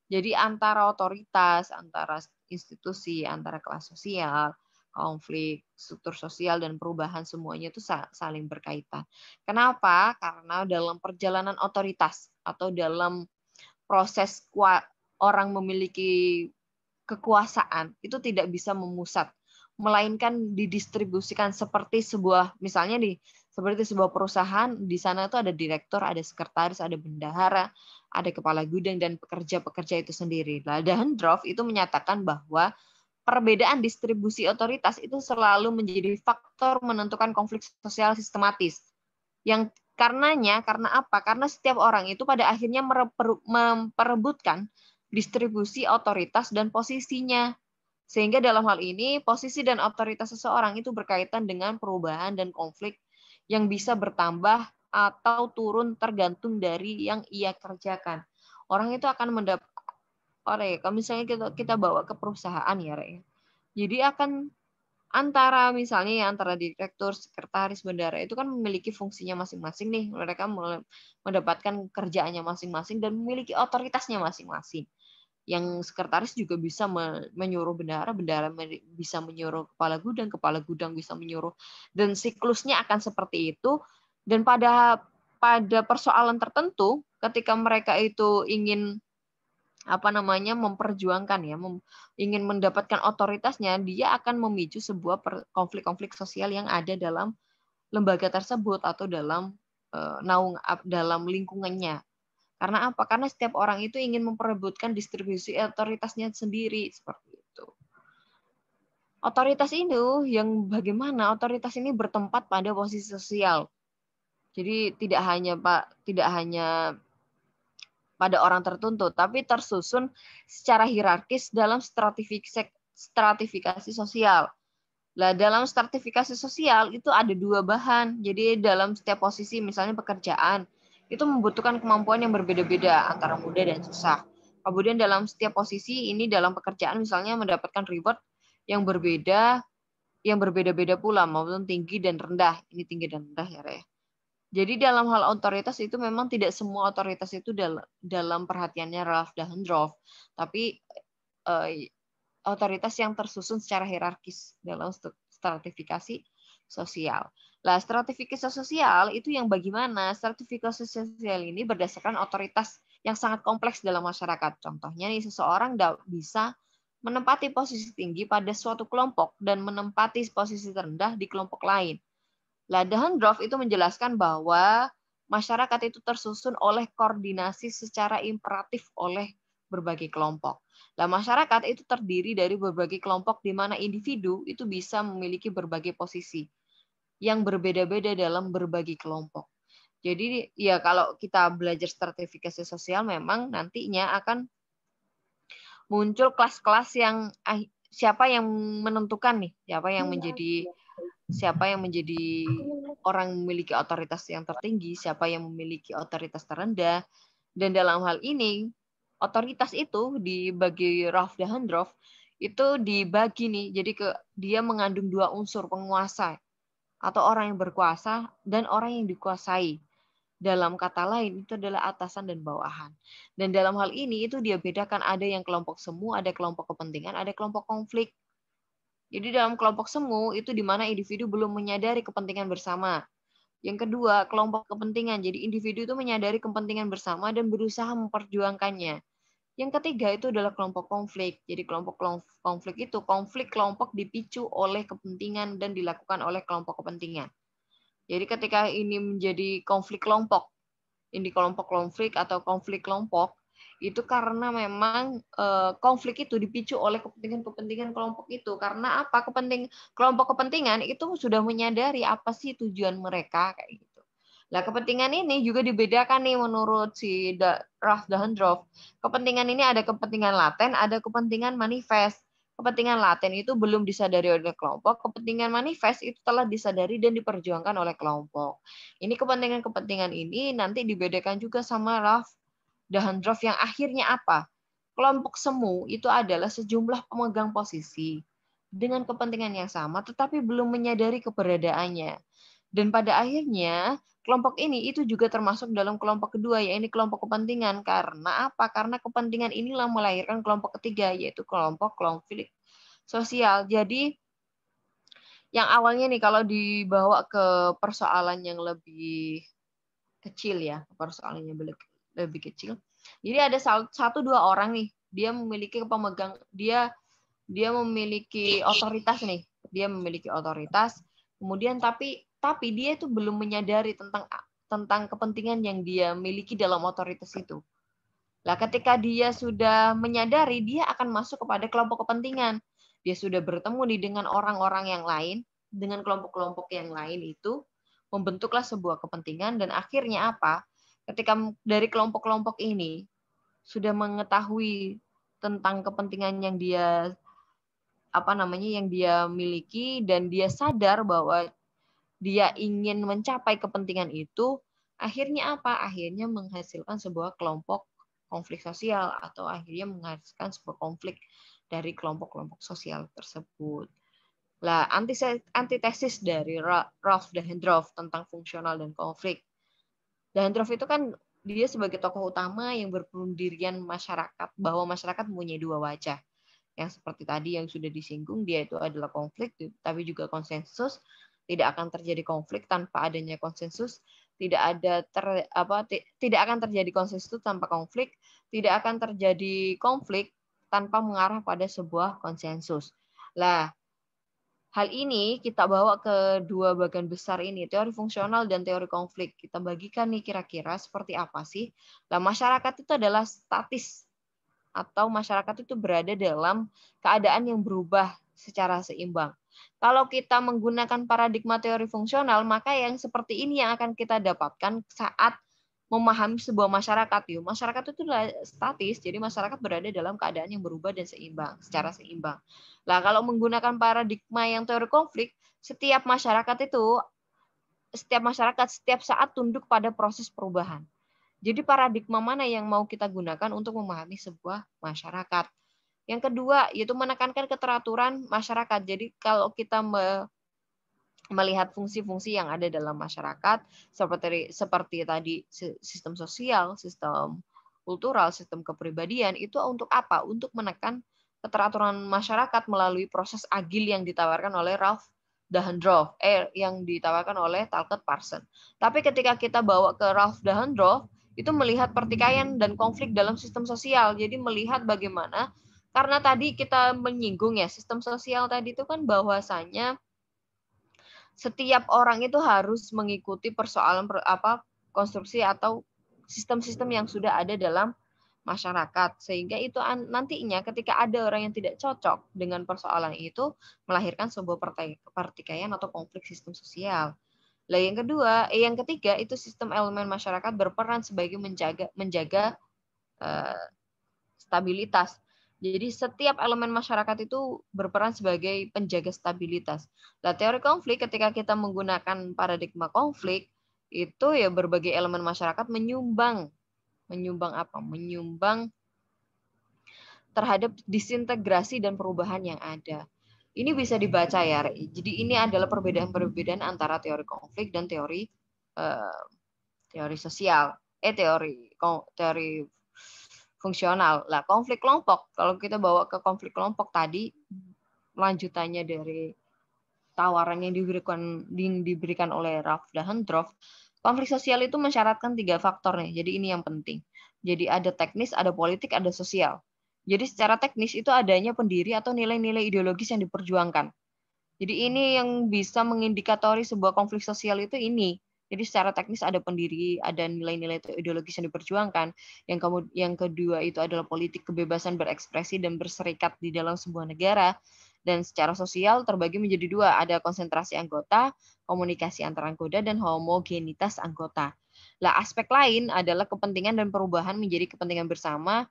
Jadi antara otoritas, antara institusi, antara kelas sosial, konflik, struktur sosial, dan perubahan semuanya itu saling berkaitan. Kenapa? Karena dalam perjalanan otoritas atau dalam proses orang memiliki kekuasaan itu tidak bisa memusat, melainkan didistribusikan seperti sebuah perusahaan. Di sana itu ada direktur, ada sekretaris, ada bendahara, ada kepala gudang, dan pekerja-pekerja itu sendiri. Dahrendorf itu menyatakan bahwa perbedaan distribusi otoritas itu selalu menjadi faktor menentukan konflik sosial sistematis. Karena apa? Karena setiap orang itu pada akhirnya memperebutkan distribusi otoritas dan posisinya. Sehingga dalam hal ini, posisi dan otoritas seseorang itu berkaitan dengan perubahan dan konflik yang bisa bertambah atau turun tergantung dari yang ia kerjakan. Orang itu akan kalau misalnya kita bawa ke perusahaan ya, Rek. Jadi akan antara direktur, sekretaris, bendahara itu kan memiliki fungsinya masing-masing nih. Mereka mendapatkan kerjaannya masing-masing dan memiliki otoritasnya masing-masing. Yang sekretaris juga bisa menyuruh bendahara bisa menyuruh kepala gudang bisa menyuruh, dan siklusnya akan seperti itu. Dan pada persoalan tertentu, ketika mereka itu ingin memperjuangkan ingin mendapatkan otoritasnya, dia akan memicu sebuah konflik-konflik sosial yang ada dalam lembaga tersebut atau dalam lingkungannya. Karena apa? Karena setiap orang itu ingin memperebutkan distribusi otoritasnya sendiri seperti itu. Otoritas ini bagaimana? Otoritas ini bertempat pada posisi sosial. Jadi tidak hanya pada orang tertentu, tapi tersusun secara hierarkis dalam stratifikasi sosial. Lah dalam stratifikasi sosial itu ada 2 bahan. Jadi dalam setiap posisi misalnya pekerjaan itu membutuhkan kemampuan yang berbeda-beda antara mudah dan susah. Kemudian dalam setiap posisi ini dalam pekerjaan misalnya mendapatkan reward yang berbeda-beda pula maupun tinggi dan rendah. Ini tinggi dan rendah ya, Re. Jadi dalam hal otoritas itu memang tidak semua otoritas itu dalam perhatiannya Ralph Dahrendorf, tapi otoritas yang tersusun secara hierarkis dalam stratifikasi sosial. Lah, stratifikasi sosial itu yang bagaimana? Stratifikasi sosial ini berdasarkan otoritas yang sangat kompleks dalam masyarakat. Contohnya nih, seseorang bisa menempati posisi tinggi pada suatu kelompok dan menempati posisi terendah di kelompok lain. Lah, Dahrendorf itu menjelaskan bahwa masyarakat itu tersusun oleh koordinasi secara imperatif oleh berbagai kelompok. Lah, masyarakat itu terdiri dari berbagai kelompok di mana individu itu bisa memiliki berbagai posisi yang berbeda-beda dalam berbagai kelompok. Jadi ya kalau kita belajar stratifikasi sosial memang nantinya akan muncul kelas-kelas yang siapa yang menentukan nih, siapa yang menjadi orang memiliki otoritas yang tertinggi, siapa yang memiliki otoritas terendah. Dan dalam hal ini otoritas itu dibagi Ralph Dahrendorf itu dibagi nih, jadi dia mengandung 2 unsur, penguasa atau orang yang berkuasa dan orang yang dikuasai. Dalam kata lain itu adalah atasan dan bawahan. Dan dalam hal ini itu dia bedakan, ada yang kelompok semu, ada kelompok kepentingan, ada kelompok konflik. Jadi dalam kelompok semu itu di mana individu belum menyadari kepentingan bersama. Yang kedua, kelompok kepentingan. Jadi individu itu menyadari kepentingan bersama dan berusaha memperjuangkannya. Yang ketiga itu adalah kelompok konflik. Jadi kelompok konflik itu konflik kelompok dipicu oleh kepentingan dan dilakukan oleh kelompok kepentingan. Jadi ketika ini menjadi konflik kelompok, ini kelompok konflik atau konflik kelompok, itu karena memang konflik itu dipicu oleh kepentingan-kepentingan kelompok itu. Karena apa? Kelompok kepentingan itu sudah menyadari apa sih tujuan mereka kayak gitu. Nah, kepentingan ini juga dibedakan nih menurut si Ralph Dahrendorf. Kepentingan ini ada kepentingan laten, ada kepentingan manifest. Kepentingan laten itu belum disadari oleh kelompok, kepentingan manifest itu telah disadari dan diperjuangkan oleh kelompok. Ini kepentingan-kepentingan ini nanti dibedakan juga sama Ralph Dahrendorf yang akhirnya apa? Kelompok semu itu adalah sejumlah pemegang posisi dengan kepentingan yang sama tetapi belum menyadari keberadaannya. Dan pada akhirnya kelompok ini itu juga termasuk dalam kelompok kedua, yaitu kelompok kepentingan. Karena apa? Karena kepentingan inilah melahirkan kelompok ketiga, yaitu kelompok konflik sosial. Jadi yang awalnya nih kalau dibawa ke persoalan yang lebih kecil ya, persoalannya lebih kecil. Jadi ada 1-2 orang nih, dia memiliki memiliki otoritas nih. Dia memiliki otoritas, kemudian tapi dia itu belum menyadari tentang kepentingan yang dia miliki dalam otoritas itu. Nah, ketika dia sudah menyadari, dia akan masuk kepada kelompok kepentingan. Dia sudah bertemu nih dengan orang-orang yang lain, dengan kelompok-kelompok yang lain itu, membentuklah sebuah kepentingan, dan akhirnya apa? Ketika dari kelompok-kelompok ini sudah mengetahui tentang kepentingan yang dia miliki, dan dia sadar bahwa dia ingin mencapai kepentingan itu, akhirnya apa? Akhirnya menghasilkan sebuah kelompok konflik sosial atau akhirnya menghasilkan sebuah konflik dari kelompok-kelompok sosial tersebut. Lah, antitesis dari Ralph Dahrendorf tentang fungsional dan konflik. Dahrendorf itu kan dia sebagai tokoh utama yang berpendirian masyarakat, bahwa masyarakat mempunyai 2 wajah. Yang seperti tadi yang sudah disinggung, dia itu adalah konflik, tapi juga konsensus. Tidak akan terjadi konflik tanpa adanya konsensus, tidak akan terjadi konsensus tanpa konflik, tidak akan terjadi konflik tanpa mengarah pada sebuah konsensus. Lah, hal ini kita bawa ke 2 bagian besar ini, teori fungsional dan teori konflik. Kita bagikan nih kira-kira seperti apa sih? Lah, masyarakat itu adalah statis atau masyarakat itu berada dalam keadaan yang berubah secara seimbang. Kalau kita menggunakan paradigma teori fungsional, maka yang seperti ini yang akan kita dapatkan saat memahami sebuah masyarakat, masyarakat itu statis, jadi masyarakat berada dalam keadaan yang berubah dan secara seimbang. Nah, kalau menggunakan paradigma yang teori konflik, setiap masyarakat setiap saat tunduk pada proses perubahan. Jadi paradigma mana yang mau kita gunakan untuk memahami sebuah masyarakat? Yang kedua, yaitu menekankan keteraturan masyarakat. Jadi kalau kita melihat fungsi-fungsi yang ada dalam masyarakat seperti tadi sistem sosial, sistem kultural, sistem kepribadian, itu untuk apa? Untuk menekan keteraturan masyarakat melalui proses agil yang ditawarkan oleh Ralph Dahrendorf, yang ditawarkan oleh Talcott Parsons. Tapi ketika kita bawa ke Ralph Dahrendorf, itu melihat pertikaian dan konflik dalam sistem sosial. Jadi melihat bagaimana, karena tadi kita menyinggung ya, sistem sosial tadi itu kan bahwasanya setiap orang itu harus mengikuti persoalan konstruksi atau sistem-sistem yang sudah ada dalam masyarakat, sehingga itu nantinya ketika ada orang yang tidak cocok dengan persoalan itu melahirkan sebuah pertikaian atau konflik sistem sosial. Lah yang ketiga itu sistem elemen masyarakat berperan sebagai menjaga stabilitas. Jadi setiap elemen masyarakat itu berperan sebagai penjaga stabilitas. Nah, teori konflik ketika kita menggunakan paradigma konflik itu ya berbagai elemen masyarakat menyumbang apa? Menyumbang terhadap disintegrasi dan perubahan yang ada. Ini bisa dibaca ya, Rey. Jadi ini adalah perbedaan-perbedaan antara teori konflik dan teori sosial. Teori fungsional. Lah, konflik kelompok, kalau kita bawa ke konflik kelompok tadi, lanjutannya dari tawaran yang diberikan oleh Ralph Dahrendorf, konflik sosial itu mensyaratkan 3 faktor nih. Jadi ini yang penting. Jadi ada teknis, ada politik, ada sosial. Jadi secara teknis itu adanya pendiri atau nilai-nilai ideologis yang diperjuangkan. Jadi ini yang bisa mengindikatori sebuah konflik sosial itu ini. Jadi secara teknis ada pendiri, ada nilai-nilai ideologis yang diperjuangkan. Yang kedua itu adalah politik, kebebasan berekspresi dan berserikat di dalam sebuah negara. Dan secara sosial terbagi menjadi 2, ada konsentrasi anggota, komunikasi antar anggota, dan homogenitas anggota. Lah, aspek lain adalah kepentingan dan perubahan menjadi kepentingan bersama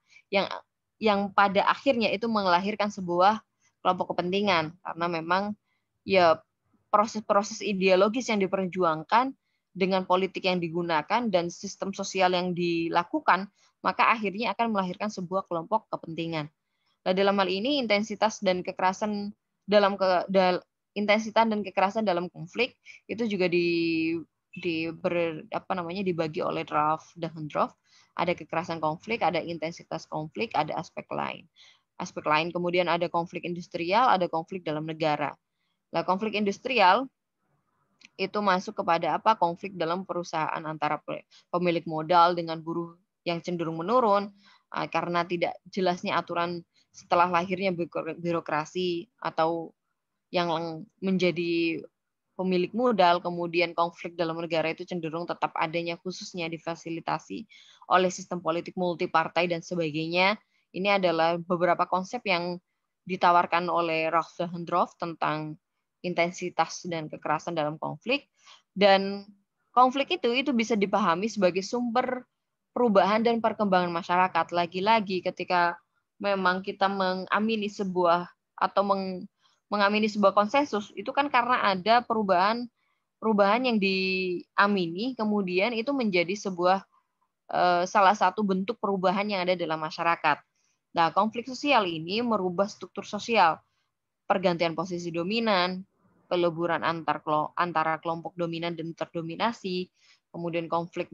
yang pada akhirnya itu melahirkan sebuah kelompok kepentingan, karena memang ya proses-proses ideologis yang diperjuangkan dengan politik yang digunakan dan sistem sosial yang dilakukan, maka akhirnya akan melahirkan sebuah kelompok kepentingan. Nah, dalam hal ini intensitas dan kekerasan dalam konflik itu juga dibagi oleh Ralph Dahrendorf. Ada kekerasan konflik, ada intensitas konflik, ada aspek lain. Aspek lain kemudian ada konflik industrial, ada konflik dalam negara. Nah, konflik industrial itu masuk kepada konflik dalam perusahaan antara pemilik modal dengan buruh yang cenderung menurun karena tidak jelasnya aturan setelah lahirnya birokrasi atau yang menjadi pemilik modal. Kemudian konflik dalam negara itu cenderung tetap adanya, khususnya difasilitasi oleh sistem politik multipartai dan sebagainya. Ini adalah beberapa konsep yang ditawarkan oleh Ralph Dahrendorf tentang intensitas dan kekerasan dalam konflik. Dan konflik itu bisa dipahami sebagai sumber perubahan dan perkembangan masyarakat. Lagi-lagi ketika memang kita mengamini sebuah konsensus, itu kan karena ada perubahan yang diamini, kemudian itu menjadi sebuah salah satu bentuk perubahan yang ada dalam masyarakat. Nah, konflik sosial ini merubah struktur sosial, pergantian posisi dominan, peleburan antara kelompok dominan dan terdominasi, kemudian konflik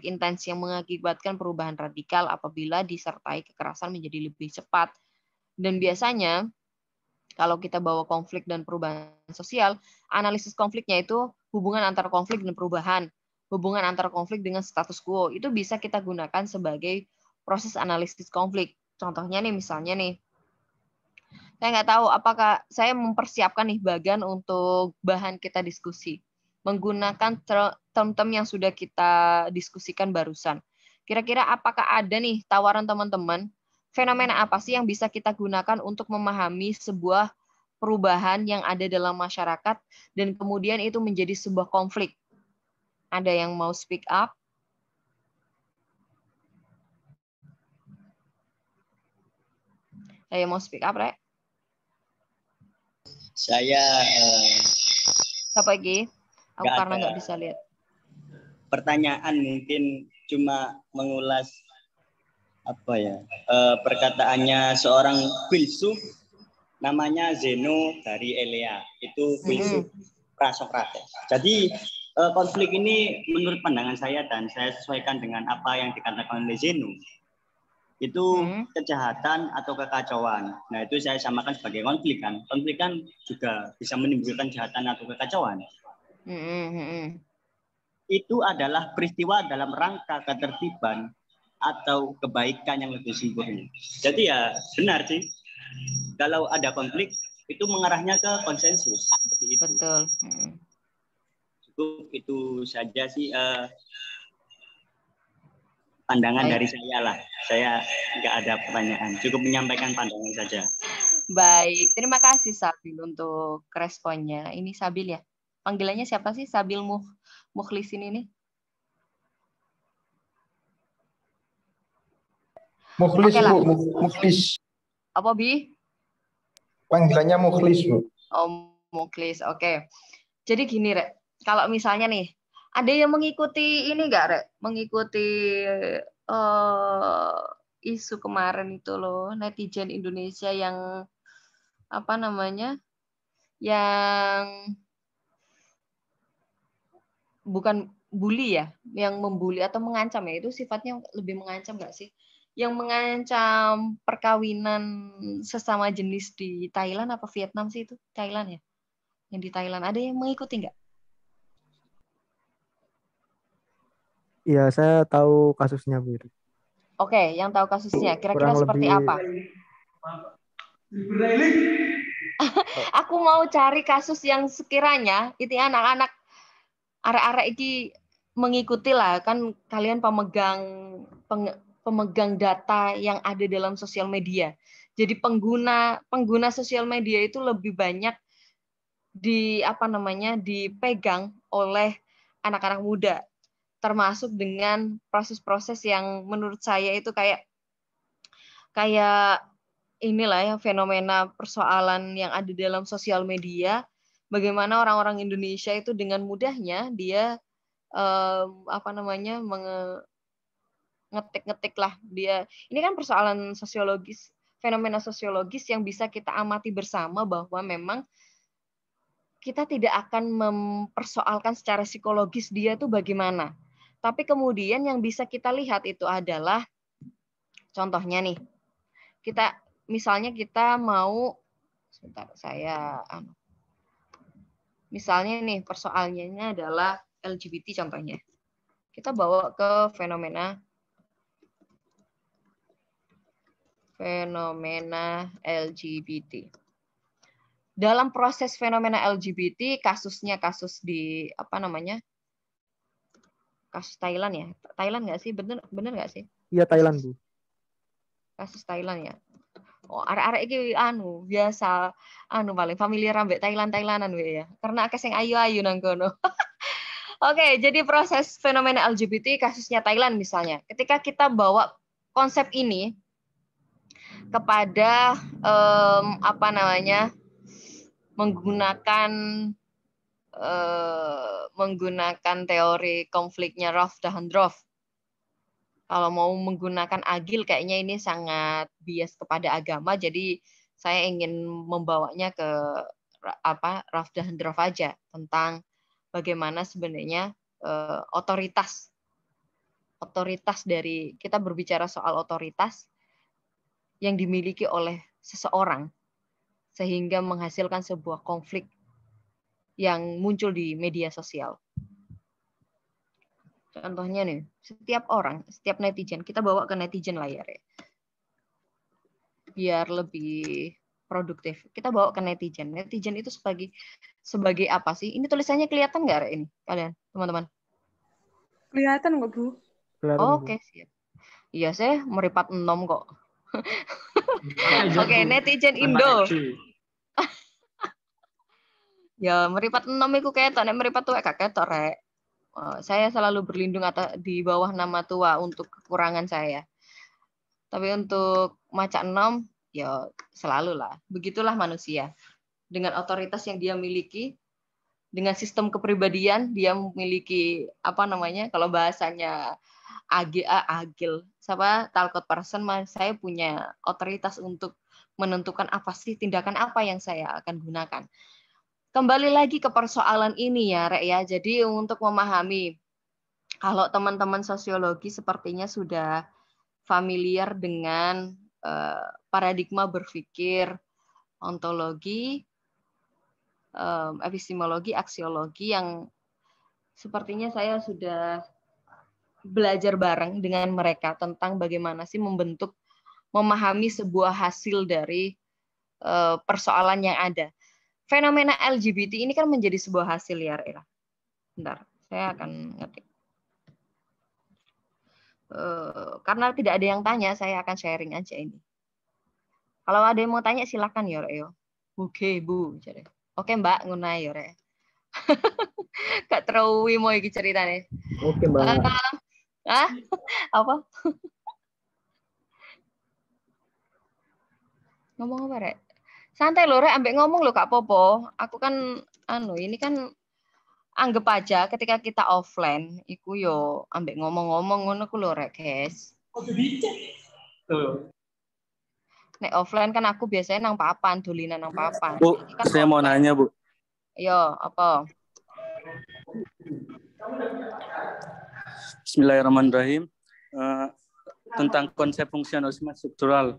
intens yang mengakibatkan perubahan radikal apabila disertai kekerasan menjadi lebih cepat. Dan biasanya kalau kita bawa konflik dan perubahan sosial, analisis konfliknya itu hubungan antara konflik dan perubahan, hubungan antara konflik dengan status quo, itu bisa kita gunakan sebagai proses analisis konflik. Contohnya nih, misalnya nih, saya nggak tahu apakah saya mempersiapkan nih bagan untuk bahan kita diskusi menggunakan term-term yang sudah kita diskusikan barusan. Kira-kira apakah ada nih tawaran teman-teman, fenomena apa sih yang bisa kita gunakan untuk memahami sebuah perubahan yang ada dalam masyarakat dan kemudian itu menjadi sebuah konflik? Ada yang mau speak up? Saya mau speak up, Rek. Saya Siapa lagi? Aku nggak karena ada nggak bisa lihat. pertanyaan, mungkin cuma mengulas apa ya, perkataannya seorang filsuf namanya Zeno dari Elea, itu filsuf Prasokrates. Jadi konflik ini menurut pandangan saya dan saya sesuaikan dengan apa yang dikatakan oleh Zeno, itu kejahatan atau kekacauan. Nah, itu saya samakan sebagai konflik kan. Konflik kan juga bisa menimbulkan kejahatan atau kekacauan. Itu adalah peristiwa dalam rangka ketertiban atau kebaikan yang lebih sempurna. Jadi ya benar sih, kalau ada konflik itu mengarahnya ke konsensus seperti itu. Betul. Cukup itu saja sih pandangan dari saya lah. Saya nggak ada pertanyaan, cukup menyampaikan pandangan saja. Baik, terima kasih Sabil untuk responnya. Ini Sabil ya? Panggilannya siapa sih? Sabil Mukhlisin ini? Mukhlis, Oke lah. Bu. Mukhlis. Apa, Bi? Panggilannya Mukhlis, Bu. Oh, Mukhlis. Oke. Jadi gini, Rek. Kalau misalnya nih, ada yang mengikuti ini nggak, Rek? Mengikuti isu kemarin itu loh, netizen Indonesia yang apa namanya? Yang bukan bully ya, yang membuli atau mengancam ya, itu sifatnya lebih mengancam nggak sih? Yang mengancam perkawinan sesama jenis di Thailand apa Vietnam sih itu? Thailand ya? Yang di Thailand ada yang mengikuti nggak? Iya, saya tahu kasusnya, Bu. Oke, yang tahu kasusnya, kira-kira Kurang seperti lebih... apa? Aku mau cari kasus yang sekiranya itu anak-anak arek-arek iki mengikuti lah, kan kalian pemegang data yang ada dalam sosial media. Jadi pengguna sosial media itu lebih banyak dipegang oleh anak-anak muda, termasuk dengan proses-proses yang menurut saya itu kayak inilah ya, fenomena persoalan yang ada dalam sosial media, bagaimana orang-orang Indonesia itu dengan mudahnya dia ngetik lah dia. Ini kan persoalan sosiologis, fenomena sosiologis yang bisa kita amati bersama bahwa memang kita tidak akan mempersoalkan secara psikologis dia tuh bagaimana. Tapi kemudian yang bisa kita lihat itu adalah contohnya nih. Misalnya kita mau, misalnya nih persoalannya adalah LGBT contohnya. Kita bawa ke fenomena LGBT. Dalam proses fenomena LGBT, kasus di kasus Thailand ya? Thailand nggak sih? Bener nggak sih? Iya, Thailand, Bu. Kasus Thailand ya. Oh, arek-arek iki biasa paling familiar ambek Thailandan we ya. Karena akeh sing ayu-ayu nang kono. Oke, jadi proses fenomena LGBT kasusnya Thailand misalnya. Ketika kita bawa konsep ini kepada menggunakan teori konfliknya Rauf dan Rauf. Kalau mau menggunakan Agil kayaknya ini sangat bias kepada agama, jadi saya ingin membawanya ke Rauf dan Rauf aja tentang bagaimana sebenarnya otoritas dari, kita berbicara soal otoritas yang dimiliki oleh seseorang sehingga menghasilkan sebuah konflik yang muncul di media sosial. Contohnya nih, setiap netizen, kita bawa ke netizen layar ya. Biar lebih produktif. Kita bawa ke netizen. Netizen itu sebagai apa sih? Ini tulisannya kelihatan nggak ini kalian, teman-teman? Kelihatan nggak, Bu? Oke, siap. Iya, saya meripat 6 kok. Oke, netizen Indo. Ya, meripat 6 itu ketok, nek meripat tuwek gak ketok rek. Saya selalu berlindung di bawah nama tua untuk kekurangan saya. Tapi untuk maca 6 ya selalu lah. Begitulah manusia. Dengan otoritas yang dia miliki, dengan sistem kepribadian dia memiliki apa namanya, kalau bahasanya agil siapa talcott person, saya punya otoritas untuk menentukan apa sih tindakan apa yang saya akan gunakan. Kembali lagi ke persoalan ini ya Rek ya. Jadi untuk memahami, kalau teman-teman sosiologi sepertinya sudah familiar dengan paradigma berpikir ontologi, epistemologi, aksiologi yang sepertinya saya sudah belajar bareng dengan mereka tentang bagaimana sih memahami sebuah hasil dari persoalan yang ada. Fenomena LGBT ini kan menjadi sebuah hasil ya, Rera. Bentar, saya akan ngetik. Karena tidak ada yang tanya, saya akan sharing aja ini. Kalau ada yang mau tanya silakan ya, Reo. Oke, Bu. Oke, Mbak, ngunai ya, Re. Gak teruwi mau iki ceritanya. Oke, Mbak. Apa? Ngomong apa, Rek? Santai lho, Rek, ambek ngomong lho, Kak Popo. Aku kan ini kan anggap aja ketika kita offline iku yo ambek ngomong-ngomong ngono ku lho, Rek, guys. Nek offline kan aku biasanya nang papan, dolinan nang papan. Bu, kan saya mau nanya, Bu. Yo, apa? Bismillahirrahmanirrahim. Tentang konsep fungsionalisme struktural.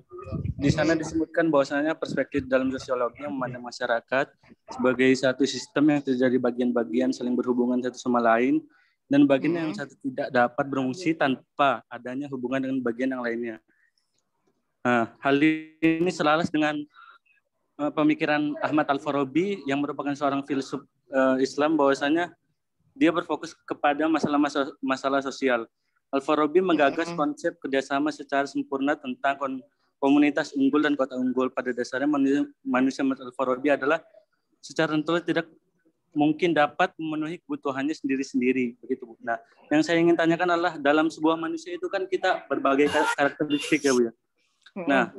Di sana disebutkan bahwasanya perspektif dalam sosiologi yang memandang masyarakat sebagai satu sistem yang terjadi bagian-bagian saling berhubungan satu sama lain, dan bagian yang satu tidak dapat berfungsi tanpa adanya hubungan dengan bagian yang lainnya. Hal ini selaras dengan pemikiran Ahmad Al-Farabi yang merupakan seorang filsuf Islam, bahwasanya dia berfokus kepada masalah sosial. Al-Farabi menggagas konsep kerjasama secara sempurna tentang komunitas unggul dan kota unggul. Pada dasarnya manusia menurut Al-Farabi adalah secara natural tidak mungkin dapat memenuhi kebutuhannya sendiri-sendiri. Begitu, Bu. Nah, yang saya ingin tanyakan adalah dalam sebuah manusia itu kan kita berbagai karakteristik ya, Bu ya. Nah,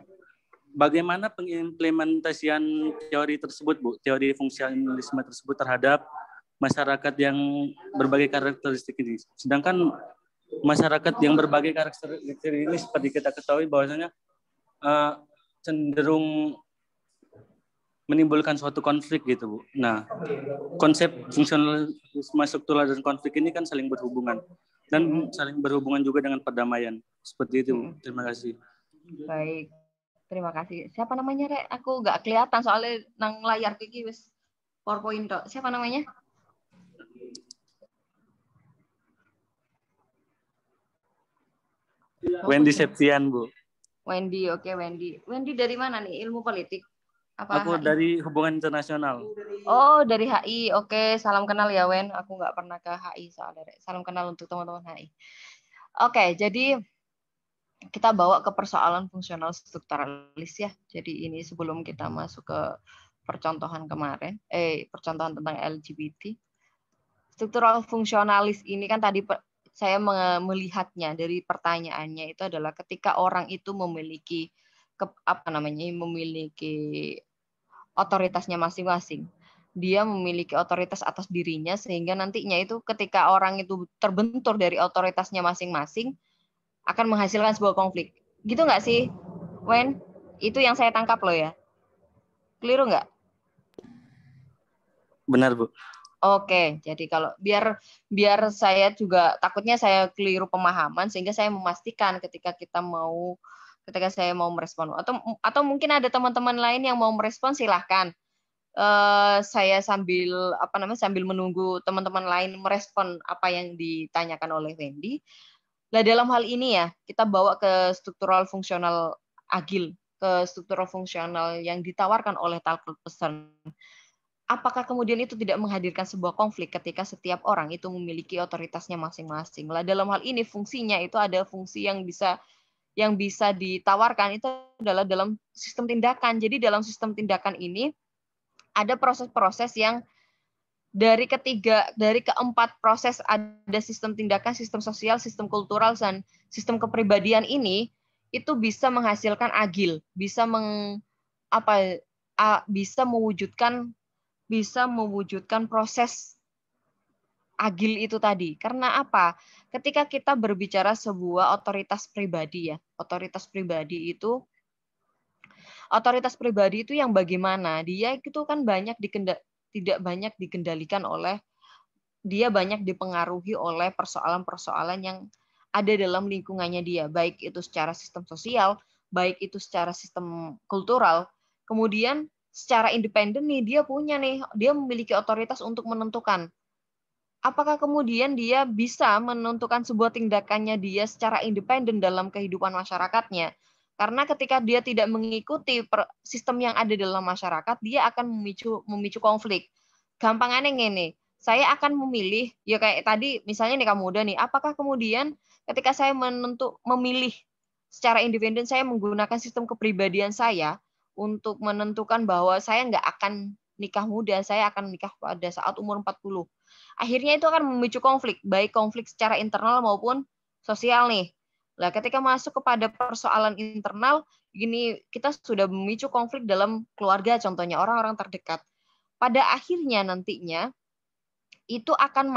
bagaimana pengimplementasian teori tersebut, Bu? Teori fungsionalisme tersebut terhadap masyarakat yang berbagai karakteristik ini. Sedangkan masyarakat yang berbagai karakteristik ini seperti kita ketahui bahwasanya cenderung menimbulkan suatu konflik gitu, Bu. Nah, konsep fungsionalisme struktural dan konflik ini kan saling berhubungan dan saling berhubungan juga dengan perdamaian. Seperti itu, Bu. Terima kasih. Baik. Terima kasih. Siapa namanya, Rek? Aku nggak kelihatan soalnya nang layar iki wis PowerPoint tok. Siapa namanya? Wendy Septian, Bu. Wendy, oke Wendy. Wendy dari mana nih? Ilmu politik? Apa Aku HI? dari hubungan internasional. Oh, dari HI. Oke, salam kenal ya, Wen. Aku nggak pernah ke HI soalnya. Salam kenal untuk teman-teman HI. Oke, jadi kita bawa ke persoalan fungsional strukturalis ya. Jadi ini sebelum kita masuk ke percontohan kemarin, percontohan tentang LGBT. Struktural fungsionalis ini kan tadi saya melihatnya dari pertanyaannya itu adalah ketika orang itu memiliki memiliki otoritasnya masing-masing. Dia memiliki otoritas atas dirinya sehingga nantinya itu ketika orang itu terbentur dari otoritasnya masing-masing akan menghasilkan sebuah konflik. Gitu nggak sih, Wen? Itu yang saya tangkap loh ya. Keliru nggak? Benar, Bu. Oke, jadi kalau biar saya juga takutnya saya keliru pemahaman sehingga saya memastikan ketika saya mau merespon atau mungkin ada teman-teman lain yang mau merespon silahkan. Saya sambil menunggu teman-teman lain merespon apa yang ditanyakan oleh Wendy. Nah, dalam hal ini ya kita bawa ke struktural fungsional agil, ke struktural fungsional yang ditawarkan oleh Talcott Person. Apakah kemudian itu tidak menghadirkan sebuah konflik ketika setiap orang itu memiliki otoritasnya masing-masing? Lah dalam hal ini fungsinya itu ada fungsi yang bisa ditawarkan itu adalah dalam sistem tindakan. Jadi dalam sistem tindakan ini ada proses-proses yang dari keempat proses ada sistem tindakan, sistem sosial, sistem kultural dan sistem kepribadian ini itu bisa menghasilkan agil, bisa bisa mewujudkan proses agil itu tadi. Karena apa? Ketika kita berbicara sebuah otoritas pribadi ya, otoritas pribadi itu yang bagaimana? Dia itu kan tidak banyak dikendalikan oleh, dia banyak dipengaruhi oleh persoalan-persoalan yang ada dalam lingkungannya dia, baik itu secara sistem sosial, baik itu secara sistem kultural. Kemudian secara independen nih dia memiliki otoritas untuk menentukan apakah kemudian dia bisa menentukan sebuah tindakannya dia secara independen dalam kehidupan masyarakatnya. Karena ketika dia tidak mengikuti sistem yang ada dalam masyarakat, dia akan memicu konflik. Gampangannya ngene, saya akan memilih, ya kayak tadi misalnya nih kamu udah nih, apakah kemudian ketika saya memilih secara independen, saya menggunakan sistem kepribadian saya untuk menentukan bahwa saya nggak akan nikah muda, saya akan nikah pada saat umur 40. Akhirnya itu akan memicu konflik, baik konflik secara internal maupun sosial nih. Nah, ketika masuk kepada persoalan internal, gini kita sudah memicu konflik dalam keluarga, contohnya orang-orang terdekat. Pada akhirnya nantinya itu akan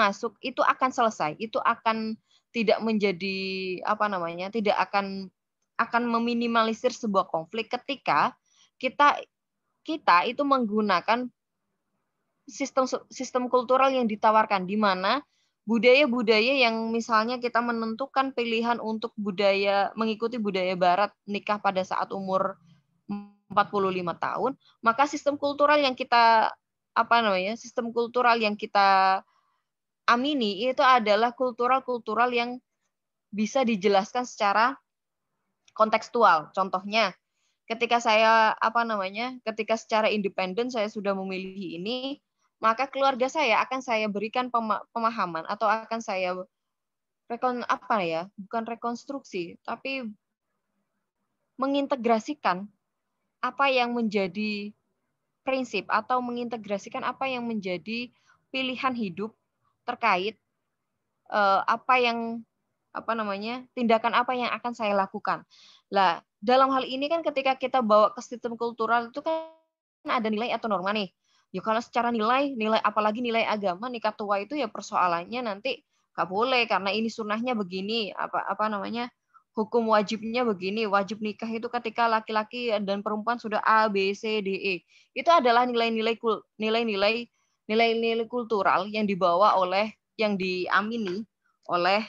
selesai, itu akan tidak menjadi tidak akan meminimalisir sebuah konflik ketika kita itu menggunakan sistem kultural yang ditawarkan, di mana budaya-budaya yang misalnya kita menentukan pilihan untuk mengikuti budaya barat, nikah pada saat umur 45 tahun, maka sistem kultural yang kita amini itu adalah kultural yang bisa dijelaskan secara kontekstual. Contohnya, ketika ketika secara independen saya sudah memilih ini, maka keluarga saya akan saya berikan pemahaman atau akan saya bukan rekonstruksi, tapi mengintegrasikan apa yang menjadi prinsip atau mengintegrasikan apa yang menjadi pilihan hidup terkait tindakan apa yang akan saya lakukan. Lah, dalam hal ini kan ketika kita bawa ke sistem kultural itu kan ada nilai atau norma nih. Ya kalau secara nilai apalagi nilai agama, nikah tua itu ya persoalannya nanti nggak boleh karena ini sunnahnya begini, hukum wajibnya begini, wajib nikah itu ketika laki-laki dan perempuan sudah A, B, C, D, E. Itu adalah nilai-nilai kultural yang dibawa oleh, yang diamini oleh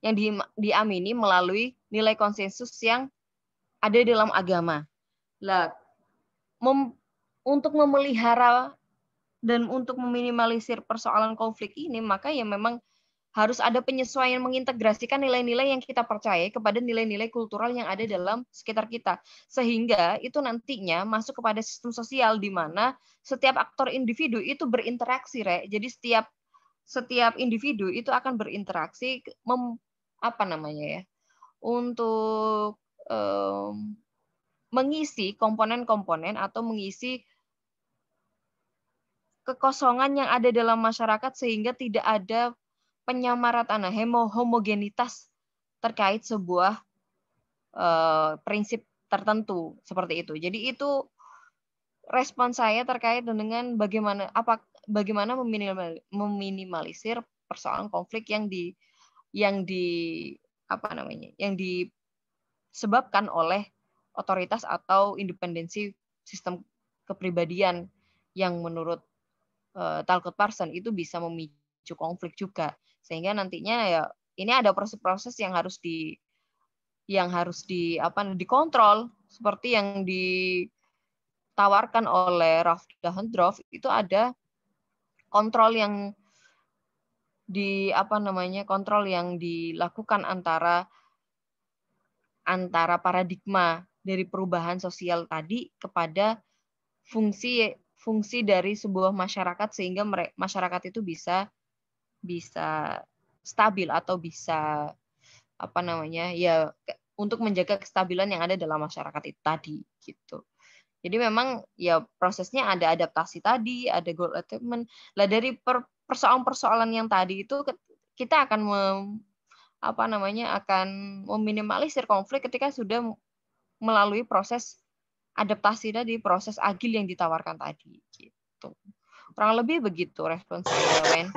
yang diamini melalui nilai konsensus yang ada dalam agama. Lah, untuk memelihara dan untuk meminimalisir persoalan konflik ini, maka ya memang harus ada penyesuaian, mengintegrasikan nilai-nilai yang kita percaya kepada nilai-nilai kultural yang ada dalam sekitar kita. Sehingga itu nantinya masuk kepada sistem sosial di mana setiap aktor individu itu berinteraksi, Jadi setiap individu itu akan berinteraksi untuk mengisi komponen-komponen atau mengisi kekosongan yang ada dalam masyarakat sehingga tidak ada penyamarataan, homogenitas terkait sebuah prinsip tertentu seperti itu. Jadi itu respon saya terkait dengan bagaimana meminimalisir persoalan konflik yang disebabkan oleh otoritas atau independensi sistem kepribadian yang menurut Talcott Parsons itu bisa memicu konflik juga, sehingga nantinya ya ini ada proses-proses yang harus dikontrol seperti yang ditawarkan oleh Ralph Dahrendorf. Itu ada kontrol yang dilakukan antara paradigma dari perubahan sosial tadi kepada fungsi dari sebuah masyarakat sehingga masyarakat itu bisa stabil atau bisa untuk menjaga kestabilan yang ada dalam masyarakat itu tadi gitu. Jadi memang ya prosesnya ada adaptasi tadi, ada goal attainment. Lah dari persoalan-persoalan yang tadi itu kita akan akan meminimalisir konflik ketika sudah melalui proses adaptasi tadi, proses agil yang ditawarkan tadi gitu. Kurang lebih begitu respons saya, Wen.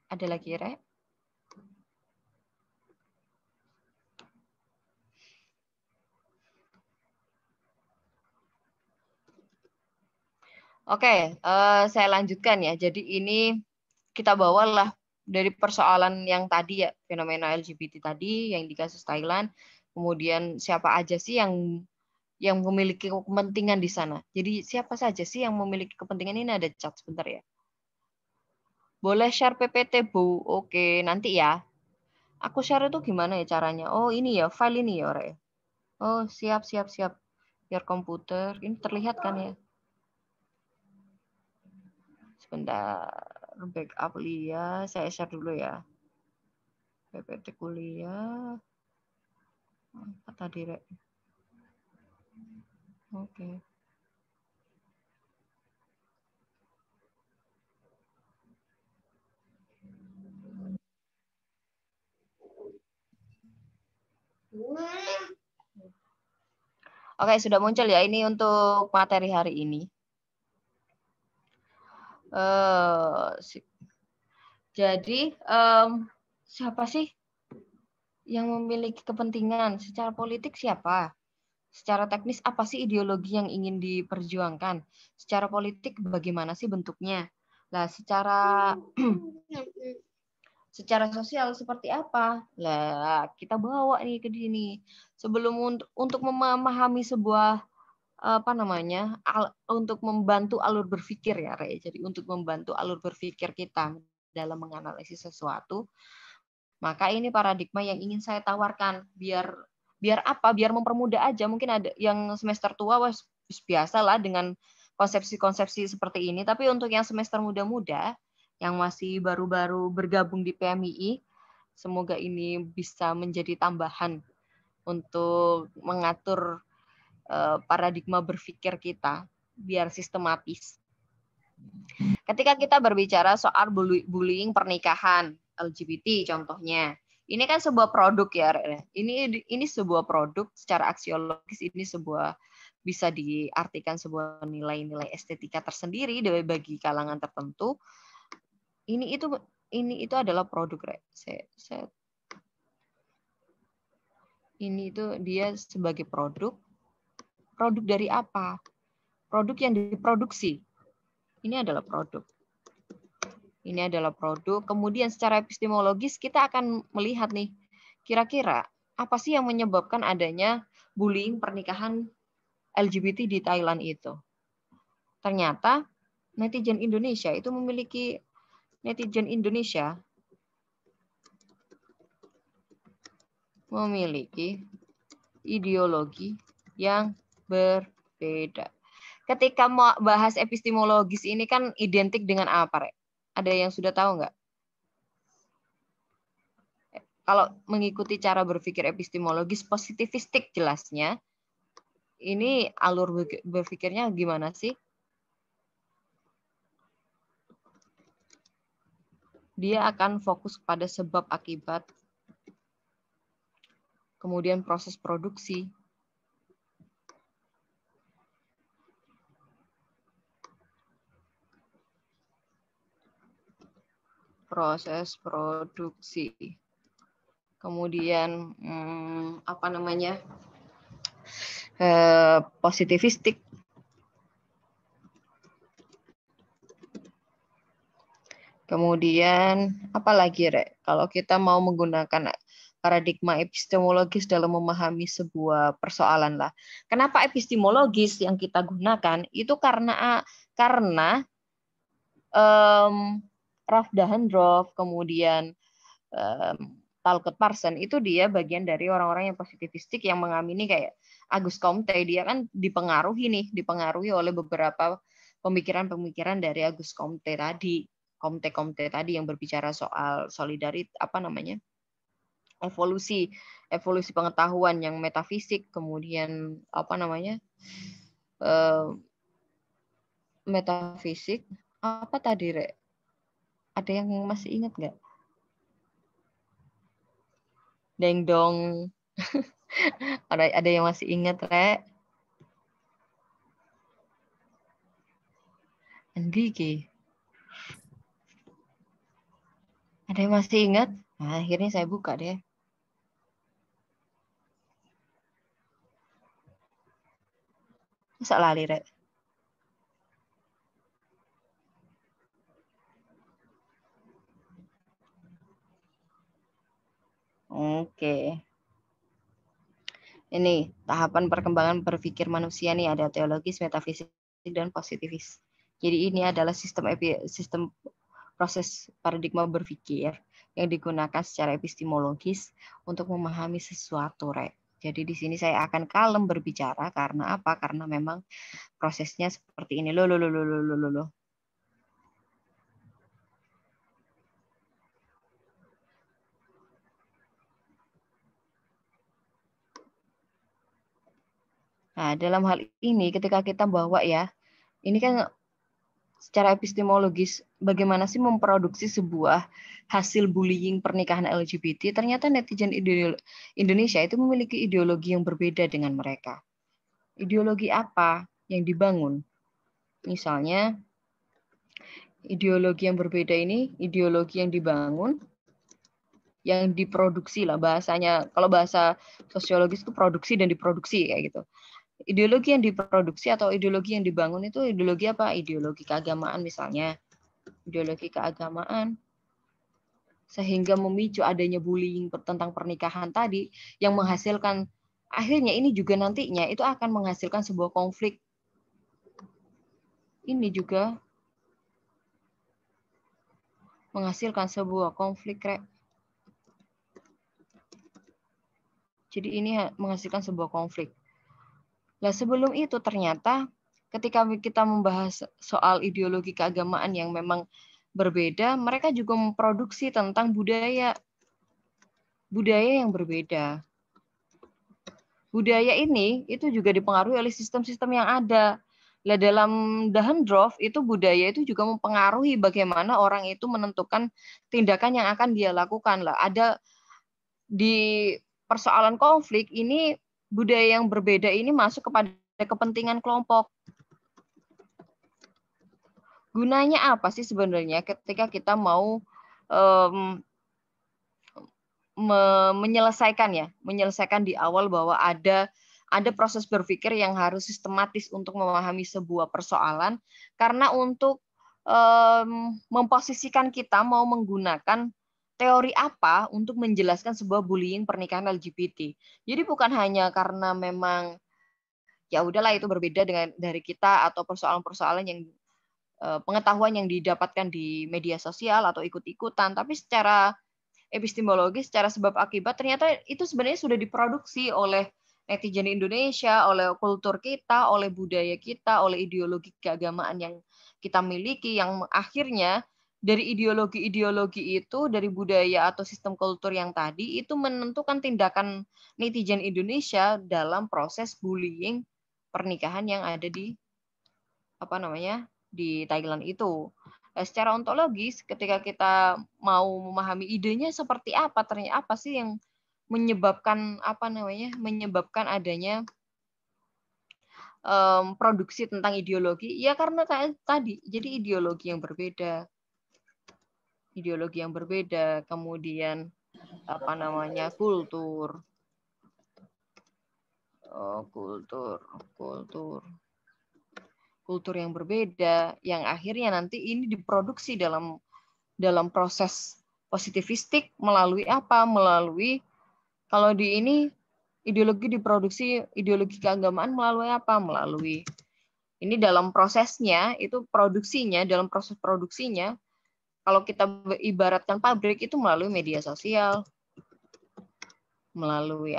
Ada lagi, Re? Oke, saya lanjutkan ya. Jadi ini kita bawalah dari persoalan yang tadi ya, fenomena LGBT tadi yang di kasus Thailand. Kemudian siapa aja sih yang memiliki kepentingan di sana? Jadi siapa saja sih yang memiliki kepentingan ini? Ada chat sebentar ya. Boleh share PPT, Bu. Oke, nanti ya. Aku share itu gimana ya caranya? Oh, ini ya, file ini ya, Re. Oh, siap. Biar komputer. Ini terlihat kan ya? Sebentar, backup Lia, saya share dulu ya. PPT kuliah. Apa tadi, Rek? Oke. Oke, sudah muncul ya. Ini untuk materi hari ini. Jadi, siapa sih yang memiliki kepentingan? Secara politik siapa? Secara teknis apa sih ideologi yang ingin diperjuangkan? Secara politik bagaimana sih bentuknya? Nah, secara sosial seperti apa? Lah, kita bawa nih ke sini. Sebelum untuk memahami sebuah untuk membantu alur berpikir ya, Re. Jadi untuk membantu alur berpikir kita dalam menganalisis sesuatu, maka ini paradigma yang ingin saya tawarkan biar apa? Biar mempermudah aja. Mungkin ada yang semester tua biasa lah dengan konsepsi-konsepsi seperti ini, tapi untuk yang semester muda-muda yang masih baru-baru bergabung di PMII, semoga ini bisa menjadi tambahan untuk mengatur paradigma berpikir kita biar sistematis. Ketika kita berbicara soal bullying pernikahan LGBT contohnya, ini kan sebuah produk ya, ini sebuah produk secara aksiologis, ini bisa diartikan sebuah nilai-nilai estetika tersendiri bagi kalangan tertentu. Ini itu adalah produk, Re. Ini itu dia sebagai produk. Produk dari apa? Produk yang diproduksi. Ini adalah produk. Ini adalah produk. Kemudian secara epistemologis kita akan melihat nih, kira-kira apa sih yang menyebabkan adanya bullying pernikahan LGBT di Thailand itu? Ternyata netizen Indonesia memiliki ideologi yang berbeda. Ketika mau bahas epistemologis ini kan identik dengan apa, Rek? Ada yang sudah tahu nggak? Kalau mengikuti cara berpikir epistemologis positivistik jelasnya, ini alur berpikirnya gimana sih? Dia akan fokus pada sebab akibat, kemudian proses produksi, kemudian positivistik, kemudian apa lagi, Rek? Kalau kita mau menggunakan paradigma epistemologis dalam memahami sebuah persoalan lah. Kenapa epistemologis yang kita gunakan itu karena Ralph Dahrendorf, kemudian Talcott Parsons, itu dia bagian dari orang-orang yang positivistik yang mengamini kayak Auguste Comte. Dia kan dipengaruhi oleh beberapa pemikiran-pemikiran dari Auguste Comte tadi. Comte tadi yang berbicara soal solidaritas, evolusi pengetahuan yang metafisik, kemudian metafisik apa tadi, Rek? Ada yang masih ingat nggak? Deng dong. Ada yang masih ingat, Rek? Andiki. Ada yang masih ingat? Nah, akhirnya saya buka deh. Masa lali, Rek? Oke. Ini tahapan perkembangan berpikir manusia nih, ada teologis, metafisik, dan positivis. Jadi ini adalah sistem proses paradigma berpikir yang digunakan secara epistemologis untuk memahami sesuatu, Rek. Jadi di sini saya akan kalem berbicara karena apa? Karena memang prosesnya seperti ini. Loh. Nah, dalam hal ini ketika kita bawa ya, ini kan secara epistemologis bagaimana sih memproduksi sebuah hasil bullying pernikahan LGBT, ternyata netizen Indonesia itu memiliki ideologi yang berbeda dengan mereka. Ideologi apa yang dibangun? Misalnya, ideologi yang berbeda ini, ideologi yang dibangun, yang diproduksi lah bahasanya. Kalau bahasa sosiologis itu produksi dan diproduksi kayak gitu. Ideologi yang diproduksi atau ideologi yang dibangun itu ideologi apa? Ideologi keagamaan misalnya. Ideologi keagamaan sehingga memicu adanya bullying tentang pernikahan tadi yang menghasilkan akhirnya ini juga nantinya itu akan menghasilkan sebuah konflik. Ini juga menghasilkan sebuah konflik, Rek. Jadi ini menghasilkan sebuah konflik. Nah, sebelum itu ternyata ketika kita membahas soal ideologi keagamaan yang memang berbeda, mereka juga memproduksi tentang budaya yang berbeda. Budaya ini itu juga dipengaruhi oleh sistem-sistem yang ada. Nah, dalam Dahendorf itu budaya itu juga mempengaruhi bagaimana orang itu menentukan tindakan yang akan dia lakukan. Lah, ada di persoalan konflik ini budaya yang berbeda ini masuk kepada kepentingan kelompok. Gunanya apa sih sebenarnya ketika kita mau menyelesaikan di awal bahwa ada proses berpikir yang harus sistematis untuk memahami sebuah persoalan, karena untuk memposisikan kita mau menggunakan teori apa untuk menjelaskan sebuah bullying pernikahan LGBT. Jadi bukan hanya karena memang ya udahlah itu berbeda dengan dari kita atau persoalan-persoalan yang pengetahuan yang didapatkan di media sosial atau ikut-ikutan, tapi secara epistemologis, secara sebab akibat ternyata itu sebenarnya sudah diproduksi oleh netizen Indonesia, oleh kultur kita, oleh budaya kita, oleh ideologi keagamaan yang kita miliki, yang akhirnya dari ideologi-ideologi itu, dari budaya atau sistem kultur yang tadi, itu menentukan tindakan netizen Indonesia dalam proses bullying pernikahan yang ada di di Thailand itu. Secara ontologis, ketika kita mau memahami idenya seperti apa, ternyata apa sih yang menyebabkan menyebabkan adanya produksi tentang ideologi? Ya karena tadi, jadi ideologi yang berbeda, kemudian kultur yang berbeda, yang akhirnya nanti ini diproduksi dalam proses positivistik melalui apa? Melalui kalau di ini ideologi diproduksi, ideologi keagamaan melalui apa? Melalui ini dalam prosesnya itu dalam proses produksinya. Kalau kita ibaratkan pabrik itu melalui media sosial, melalui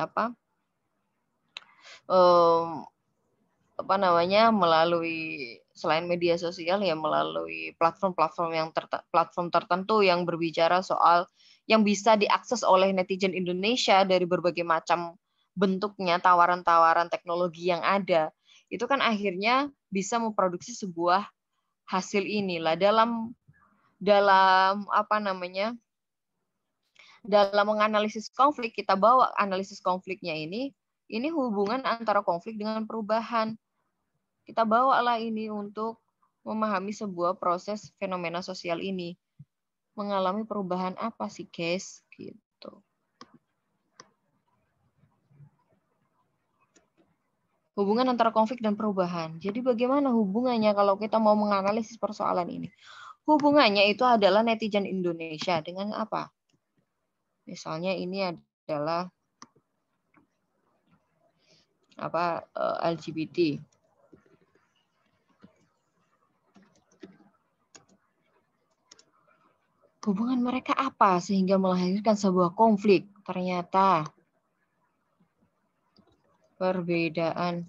melalui selain media sosial ya melalui platform tertentu yang berbicara soal yang bisa diakses oleh netizen Indonesia dari berbagai macam bentuknya, tawaran-tawaran teknologi yang ada. Itu kan akhirnya bisa memproduksi sebuah hasil inilah dalam apa namanya, dalam menganalisis konflik, kita bawa analisis konfliknya ini hubungan antara konflik dengan perubahan. Kita bawalah ini untuk memahami sebuah proses fenomena sosial ini. Mengalami perubahan apa sih, guys? Gitu. Hubungan antara konflik dan perubahan. Jadi bagaimana hubungannya kalau kita mau menganalisis persoalan ini? Hubungannya itu adalah netizen Indonesia dengan apa? Misalnya ini adalah LGBT. Hubungan mereka apa sehingga melahirkan sebuah konflik? Ternyata perbedaan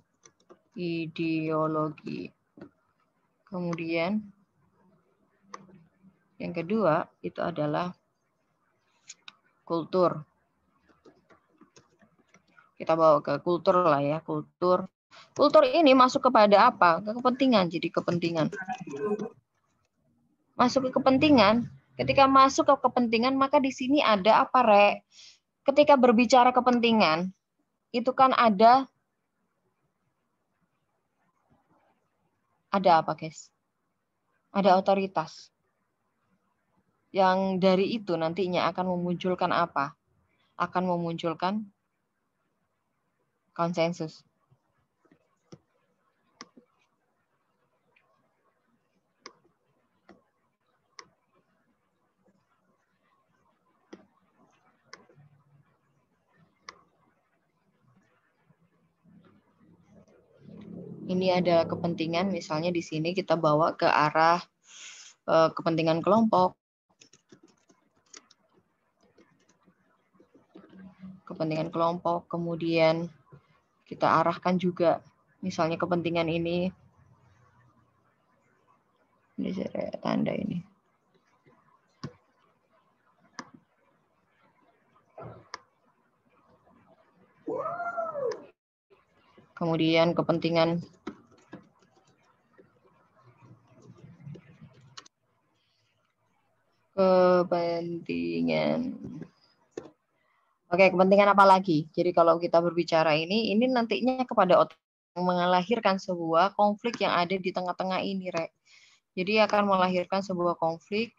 ideologi. Kemudian yang kedua itu adalah kultur. Kita bawa ke kultur lah ya, kultur. Kultur ini masuk kepada apa? Ke kepentingan, jadi kepentingan. Masuk ke kepentingan. Ketika masuk ke kepentingan, maka di sini ada apa, Rek? Ketika berbicara kepentingan, itu kan ada apa, guys? Ada otoritas. Yang dari itu nantinya akan memunculkan apa? Akan memunculkan konsensus. Ini adalah kepentingan, misalnya di sini kita bawa ke arah kepentingan kelompok. Kepentingan kelompok, kemudian kita arahkan juga, misalnya kepentingan ini saya tanda ini. Kemudian kepentingan Oke, kepentingan apa lagi? Jadi kalau kita berbicara ini nantinya kepada otak yang melahirkan sebuah konflik yang ada di tengah-tengah ini, Rek. Jadi akan melahirkan sebuah konflik.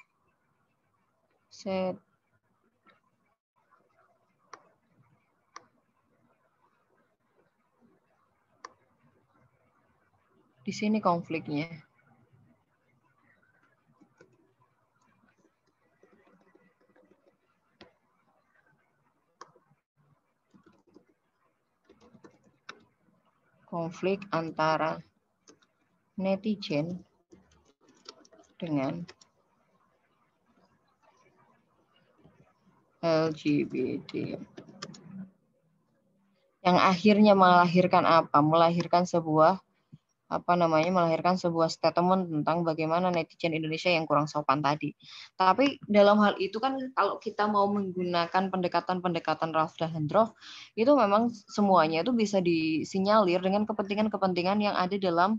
Di sini konfliknya. Konflik antara netizen dengan LGBT. Yang akhirnya melahirkan apa? Melahirkan sebuah melahirkan sebuah statement tentang bagaimana netizen Indonesia yang kurang sopan tadi. Tapi dalam hal itu kan kalau kita mau menggunakan pendekatan Ralph Dahrendorf, itu memang semuanya itu bisa disinyalir dengan kepentingan-kepentingan yang ada dalam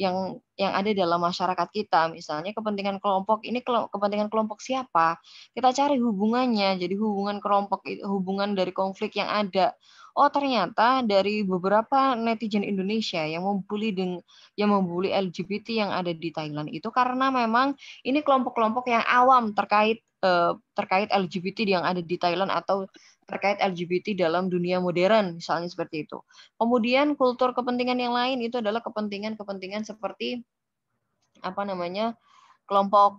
yang ada dalam masyarakat kita. Misalnya kepentingan kelompok, ini kepentingan kelompok siapa? Kita cari hubungannya. Jadi hubungan dari konflik yang ada. Oh, ternyata dari beberapa netizen Indonesia yang membuli LGBT yang ada di Thailand itu karena memang ini kelompok-kelompok yang awam terkait LGBT yang ada di Thailand atau terkait LGBT dalam dunia modern, misalnya seperti itu. Kemudian kultur kepentingan yang lain itu adalah kepentingan-kepentingan seperti kelompok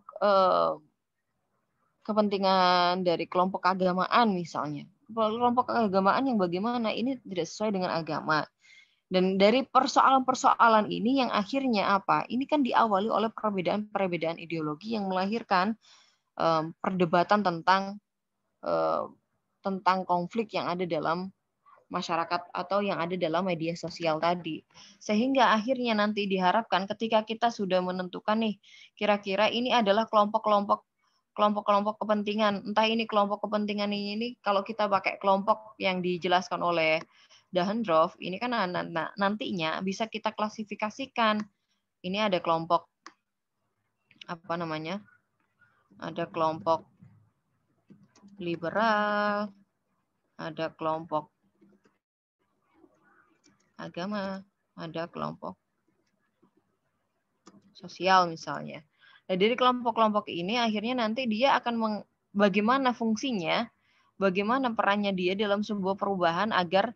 kepentingan dari kelompok keagamaan misalnya. Kelompok keagamaan yang bagaimana ini tidak sesuai dengan agama. Dan dari persoalan-persoalan ini yang akhirnya apa? Ini kan diawali oleh perbedaan ideologi yang melahirkan perdebatan tentang konflik yang ada dalam masyarakat atau yang ada dalam media sosial tadi. Sehingga akhirnya nanti diharapkan ketika kita sudah menentukan nih, kira-kira ini adalah kelompok-kelompok kepentingan. Entah ini kelompok kepentingan ini kalau kita pakai kelompok yang dijelaskan oleh Dahrendorf, ini kan nantinya bisa kita klasifikasikan. ini ada kelompok apa namanya? Ada kelompok liberal, ada kelompok agama, ada kelompok sosial misalnya. Nah, dari kelompok-kelompok ini akhirnya nanti dia akan bagaimana fungsinya, bagaimana perannya dia dalam sebuah perubahan agar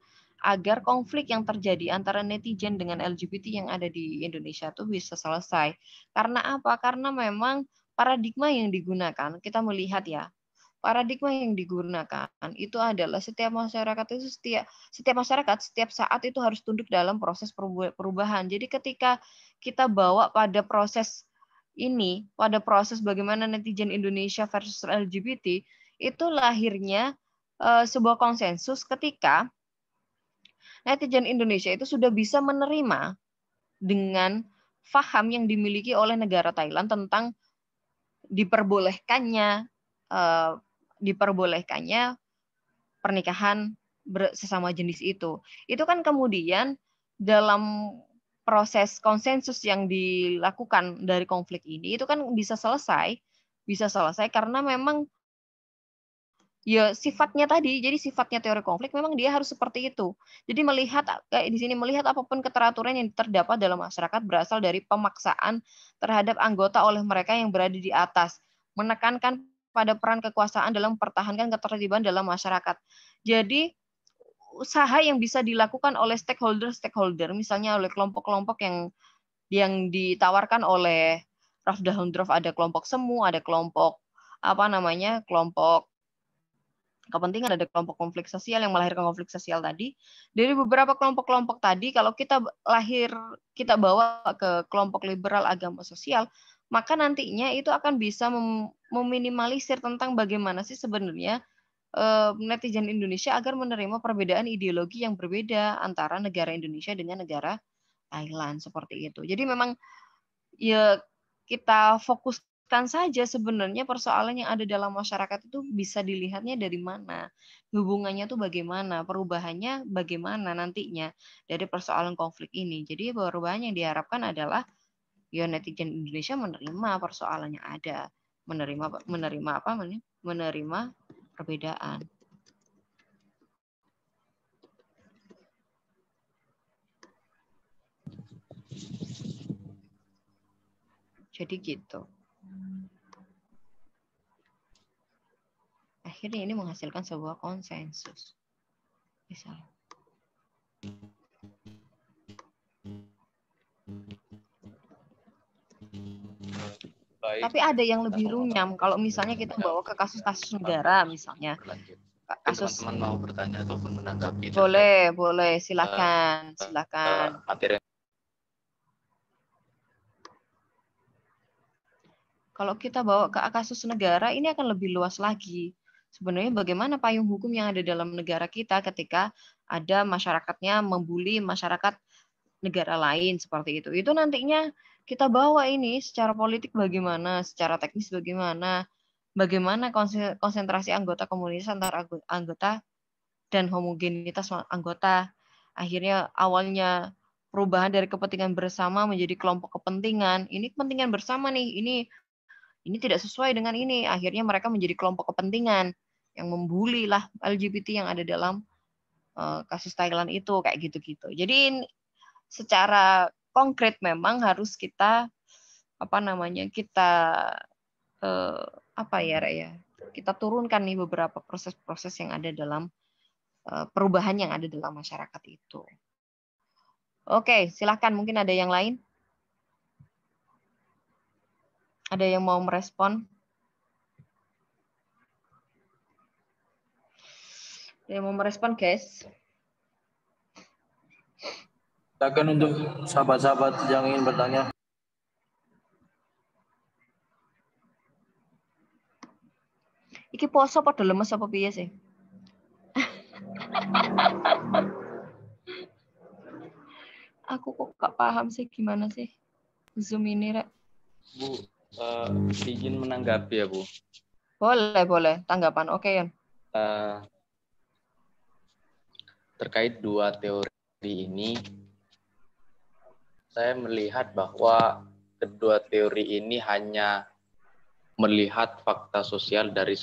konflik yang terjadi antara netizen dengan LGBT yang ada di Indonesia itu bisa selesai. Karena apa? Karena memang paradigma yang digunakan, kita melihat ya, paradigma yang digunakan itu adalah setiap masyarakat itu setiap masyarakat setiap saat itu harus tunduk dalam proses perubahan. Jadi ketika kita bawa pada proses ini, pada proses bagaimana netizen Indonesia versus LGBT, itu lahirnya sebuah konsensus ketika netizen Indonesia itu sudah bisa menerima dengan faham yang dimiliki oleh negara Thailand tentang diperbolehkannya pernikahan sesama jenis itu. Itu kan kemudian dalam proses konsensus yang dilakukan dari konflik ini itu kan bisa selesai karena memang ya sifatnya tadi, jadi sifatnya teori konflik memang dia harus seperti itu. Jadi melihat kayak di sini melihat apapun keteraturan yang terdapat dalam masyarakat berasal dari pemaksaan terhadap anggota oleh mereka yang berada di atas, menekankan pada peran kekuasaan dalam mempertahankan ketertiban dalam masyarakat. Jadi usaha yang bisa dilakukan oleh stakeholder, misalnya oleh kelompok-kelompok yang ditawarkan oleh Raff Dahundorff, ada kelompok semu, ada kelompok kelompok kepentingan, ada kelompok konflik sosial yang melahirkan konflik sosial tadi. Dari beberapa kelompok-kelompok tadi, kalau kita bawa ke kelompok liberal agama sosial, maka nantinya itu akan bisa meminimalisir tentang bagaimana sih sebenarnya netizen Indonesia agar menerima perbedaan ideologi yang berbeda antara negara Indonesia dengan negara Thailand seperti itu. Jadi memang ya kita fokuskan saja sebenarnya persoalan yang ada dalam masyarakat itu bisa dilihatnya dari mana, hubungannya tuh bagaimana, perubahannya bagaimana nantinya dari persoalan konflik ini. Jadi perubahan yang diharapkan adalah ya netizen Indonesia menerima persoalan yang ada, menerima perbedaan. Jadi gitu. Akhirnya ini menghasilkan sebuah konsensus. Misalnya. Baik. Tapi ada yang lebih runyam kalau misalnya kita bawa ke kasus-kasus negara misalnya. Kasus teman-teman mau bertanya ataupun menanggapi. Boleh, silakan. Materi. Kalau kita bawa ke kasus negara ini akan lebih luas lagi. Sebenarnya bagaimana payung hukum yang ada dalam negara kita ketika ada masyarakatnya membuli masyarakat negara lain seperti itu. Itu nantinya kita bawa ini secara politik bagaimana, secara teknis bagaimana konsentrasi anggota komunitas antara anggota dan homogenitas anggota. Akhirnya awalnya perubahan dari kepentingan bersama menjadi kelompok kepentingan. Ini kepentingan bersama nih, ini tidak sesuai dengan ini. Akhirnya mereka menjadi kelompok kepentingan yang membuli lah LGBT yang ada dalam kasus Thailand itu kayak gitu-gitu. Jadi secara konkret memang harus kita kita turunkan nih beberapa proses-proses yang ada dalam perubahan yang ada dalam masyarakat itu. Oke, silakan mungkin ada yang lain. Ada yang mau merespon? Ada yang mau merespon, guys? Silakan untuk sahabat-sahabat yang ingin bertanya. Iki poso pada lemes apa piye sih? Aku kok gak paham sih gimana sih Zoom ini, Rek. Bu, izin menanggapi ya, Bu. Boleh. Tanggapan, oke, Yon. Terkait dua teori ini, saya melihat bahwa kedua teori ini hanya melihat fakta sosial dari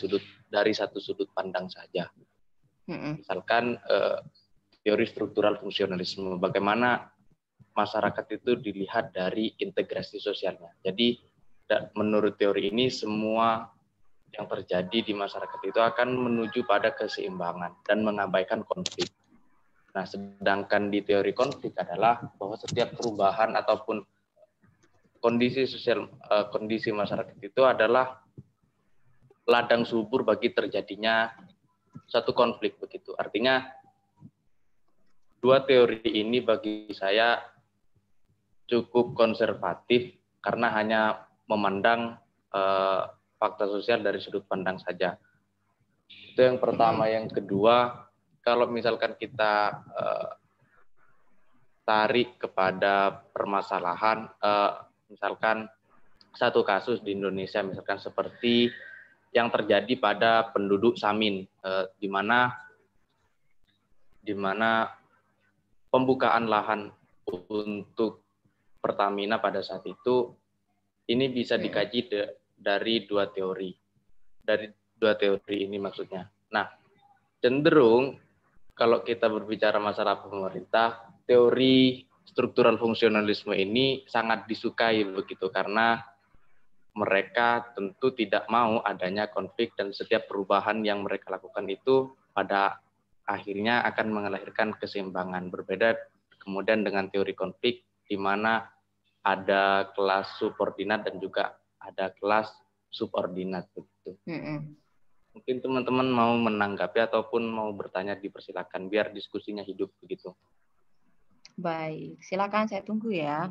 satu sudut pandang saja. Misalkan teori struktural fungsionalisme, bagaimana masyarakat itu dilihat dari integrasi sosialnya. Jadi menurut teori ini semua yang terjadi di masyarakat itu akan menuju pada keseimbangan dan mengabaikan konflik. Nah, sedangkan di teori konflik adalah bahwa setiap perubahan ataupun kondisi sosial, kondisi masyarakat itu adalah ladang subur bagi terjadinya satu konflik begitu. Artinya dua teori ini bagi saya cukup konservatif karena hanya memandang fakta sosial dari sudut pandang saja. Itu yang pertama. Yang kedua, kalau misalkan kita tarik kepada permasalahan, misalkan satu kasus di Indonesia, misalkan seperti yang terjadi pada penduduk Samin, di mana pembukaan lahan untuk Pertamina pada saat itu, ini bisa dikaji dari dua teori. Dari dua teori ini maksudnya. Nah, cenderung kalau kita berbicara masalah pemerintah, teori struktural fungsionalisme ini sangat disukai begitu, karena mereka tentu tidak mau adanya konflik dan setiap perubahan yang mereka lakukan itu pada akhirnya akan melahirkan keseimbangan. Berbeda kemudian dengan teori konflik di mana ada kelas subordinat dan juga ada kelas subordinat begitu. Mungkin teman-teman mau menanggapi ataupun mau bertanya, dipersilakan biar diskusinya hidup begitu. Baik, silakan, saya tunggu ya.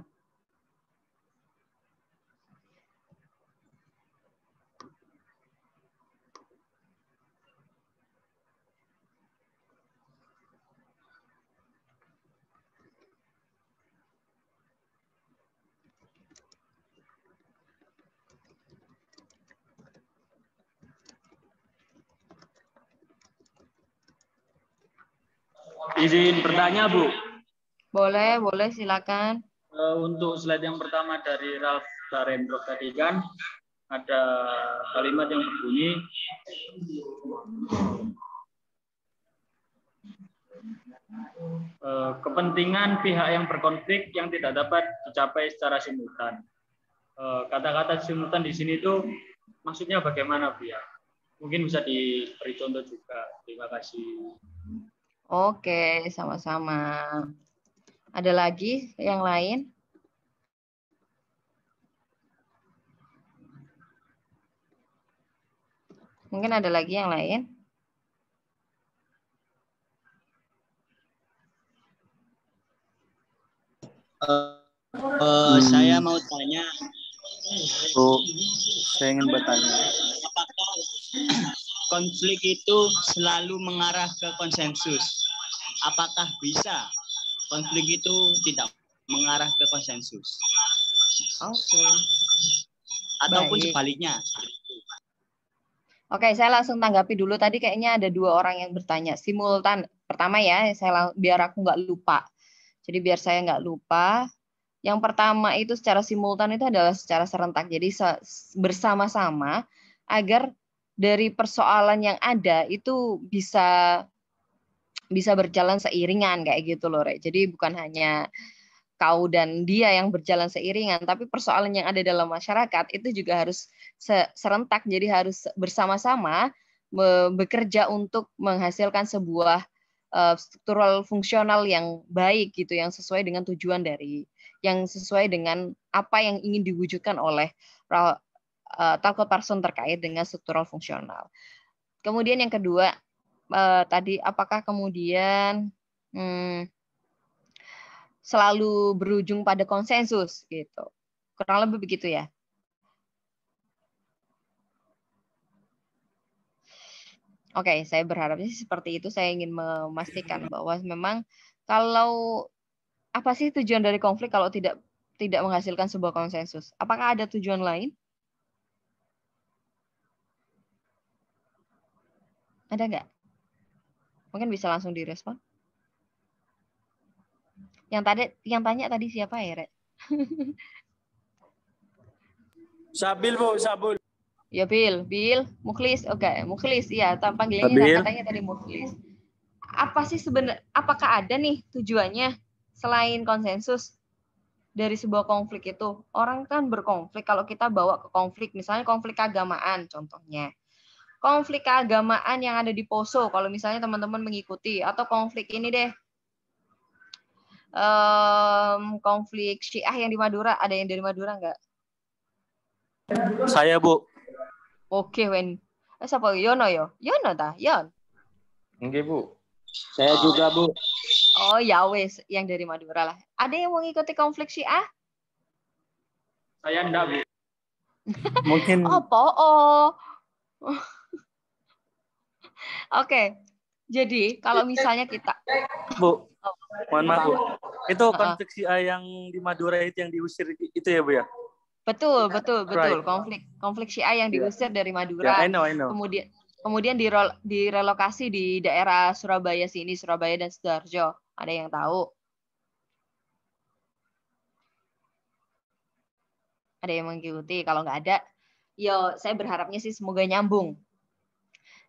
Izin bertanya, Bu. Boleh, silakan. Untuk slide yang pertama dari Ralph Dahrendorf tadi kan ada kalimat yang berbunyi kepentingan pihak yang berkonflik yang tidak dapat dicapai secara simultan. Kata-kata simultan di sini itu maksudnya bagaimana, Bu ya? Mungkin bisa diberi contoh juga. Terima kasih. Oke, sama-sama. Ada lagi yang lain? Mungkin ada lagi yang lain? Saya mau tanya. Saya ingin bertanya. Apakah konflik itu selalu mengarah ke konsensus? Apakah bisa konflik itu tidak mengarah ke konsensus? Oke. Ataupun Baik. sebaliknya? Oke, saya langsung tanggapi dulu. Tadi kayaknya ada dua orang yang bertanya simultan. Pertama ya, biar aku nggak lupa. Jadi biar saya nggak lupa. Yang pertama itu secara simultan itu adalah secara serentak. Jadi bersama-sama agar dari persoalan yang ada itu bisa berjalan seiringan kayak gitu loh, Rek. Jadi bukan hanya kau dan dia yang berjalan seiringan, tapi persoalan yang ada dalam masyarakat itu juga harus serentak. Jadi harus bersama-sama bekerja untuk menghasilkan sebuah struktural fungsional yang baik gitu, yang sesuai dengan tujuan yang sesuai dengan apa yang ingin diwujudkan oleh Talcott Parsons terkait dengan struktural fungsional. Kemudian yang kedua, tadi apakah kemudian selalu berujung pada konsensus gitu. Kurang lebih begitu ya. Oke, saya berharapnya seperti itu. Saya ingin memastikan bahwa memang kalau apa sih tujuan dari konflik kalau tidak menghasilkan sebuah konsensus? Apakah ada tujuan lain? Ada nggak? Mungkin bisa langsung direspon. Yang tanya tadi siapa ya, Rek? Sabil, Bu, Sabul. Ya, Bil, Mukhlis, oke, Mukhlis, iya, panggilannya Sabil. katanya tadi Mukhlis. Apa sih sebenarnya? Apakah ada nih tujuannya selain konsensus dari sebuah konflik itu? Orang kan berkonflik. Kalau kita bawa ke konflik, misalnya konflik keagamaan, contohnya, konflik keagamaan yang ada di Poso, kalau misalnya teman-teman mengikuti, atau konflik ini deh, konflik Syiah yang di Madura, ada yang dari Madura nggak? Saya, Bu. Oke, Wen. Siapa? Yono yo? Yono dah, Yon. Enggak, Bu. Saya juga, Bu. Oh ya wes, yang dari Madura lah. Ada yang mau ngikuti konflik Syiah? Saya enggak, Bu. Mungkin Oh. Oke. Jadi kalau misalnya kita, Bu, mohon maaf, Bu. Itu konflik Syiah yang di Madura itu yang diusir itu ya, Bu ya? betul. Right. Konflik Syiah yang diusir dari Madura. Yeah, I know. Kemudian direlokasi di daerah Surabaya sini, Surabaya dan Sidoarjo. Ada yang tahu? Ada yang mengikuti? Kalau nggak ada, yo saya berharapnya sih semoga nyambung.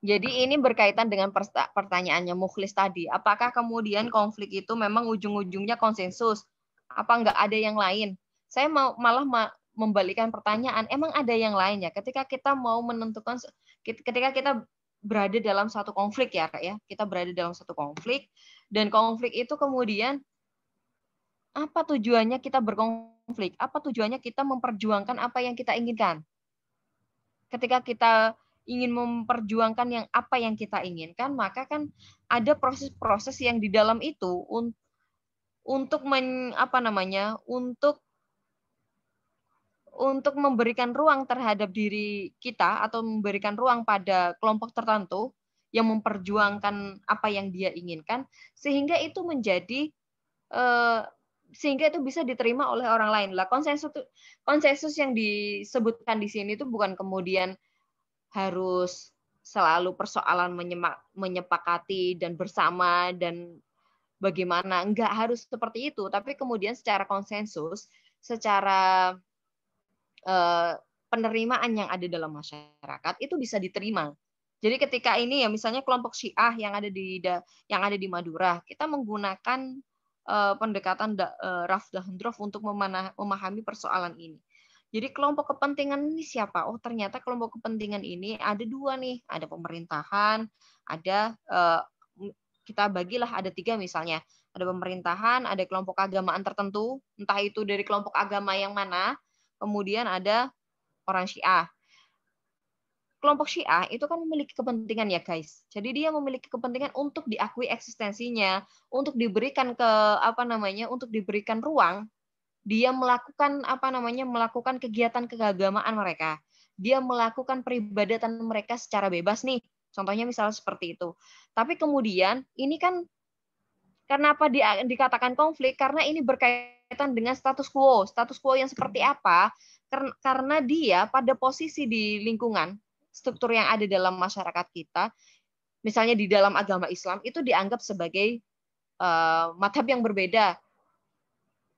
Jadi ini berkaitan dengan pertanyaannya Mukhlis tadi. Apakah kemudian konflik itu memang ujung-ujungnya konsensus? Apa nggak ada yang lain? Saya malah membalikkan pertanyaan. Emang ada yang lainnya? Ketika kita mau menentukan, ketika kita berada dalam satu konflik ya, Kak ya. Kita berada dalam satu konflik dan konflik itu kemudian apa tujuannya kita berkonflik? Apa tujuannya kita memperjuangkan apa yang kita inginkan? Ketika kita ingin memperjuangkan apa yang kita inginkan, maka kan ada proses-proses yang di dalam itu untuk memberikan ruang terhadap diri kita atau memberikan ruang pada kelompok tertentu yang memperjuangkan apa yang dia inginkan, sehingga itu bisa diterima oleh orang lain. Lah konsensus yang disebutkan di sini itu bukan kemudian harus selalu persoalan menyepakati dan bersama dan bagaimana, enggak harus seperti itu, tapi kemudian secara konsensus, secara penerimaan yang ada dalam masyarakat itu bisa diterima. Jadi ketika ini ya misalnya kelompok Syiah yang ada di Madura, kita menggunakan pendekatan Raff Dahendorf untuk memahami persoalan ini. Jadi kelompok kepentingan ini siapa? Oh ternyata kelompok kepentingan ini ada dua nih, ada pemerintahan, ada kita bagilah ada 3 misalnya, ada pemerintahan, ada kelompok keagamaan tertentu, entah itu dari kelompok agama yang mana, kemudian ada orang Syiah. Kelompok Syiah itu kan memiliki kepentingan ya guys. Jadi dia memiliki kepentingan untuk diakui eksistensinya, untuk diberikan untuk diberikan ruang. Dia melakukan melakukan kegiatan keagamaan mereka. Dia melakukan peribadatan mereka secara bebas nih. Contohnya misalnya seperti itu. Tapi kemudian ini kan kenapa dikatakan konflik? Karena ini berkaitan dengan status quo. Status quo yang seperti apa? Karena dia pada posisi di lingkungan struktur yang ada dalam masyarakat kita, misalnya di dalam agama Islam itu dianggap sebagai madhab yang berbeda,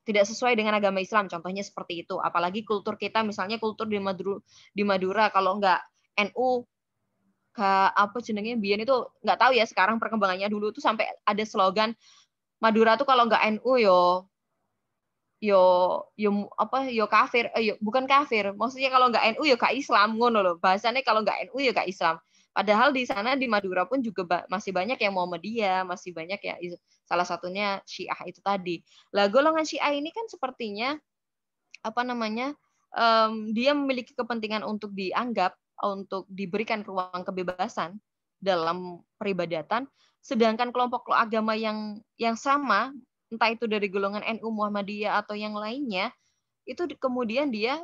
tidak sesuai dengan agama Islam, contohnya seperti itu. Apalagi kultur kita, misalnya kultur di Madura, kalau nggak NU, biyen itu nggak tahu ya sekarang perkembangannya. Dulu tuh sampai ada slogan Madura tuh kalau nggak NU yo kafir, bukan kafir, maksudnya kalau nggak NU yo gak Islam, ngono loh bahasanya. Kalau nggak NU yo gak Islam. Padahal di sana di Madura pun juga masih banyak yang Muhammadiyah, masih banyak ya, salah satunya Syiah itu tadi. Lah golongan Syiah ini kan sepertinya dia memiliki kepentingan untuk dianggap, untuk diberikan ruang kebebasan dalam peribadatan, sedangkan kelompok agama yang sama, entah itu dari golongan NU, Muhammadiyah atau yang lainnya, itu kemudian dia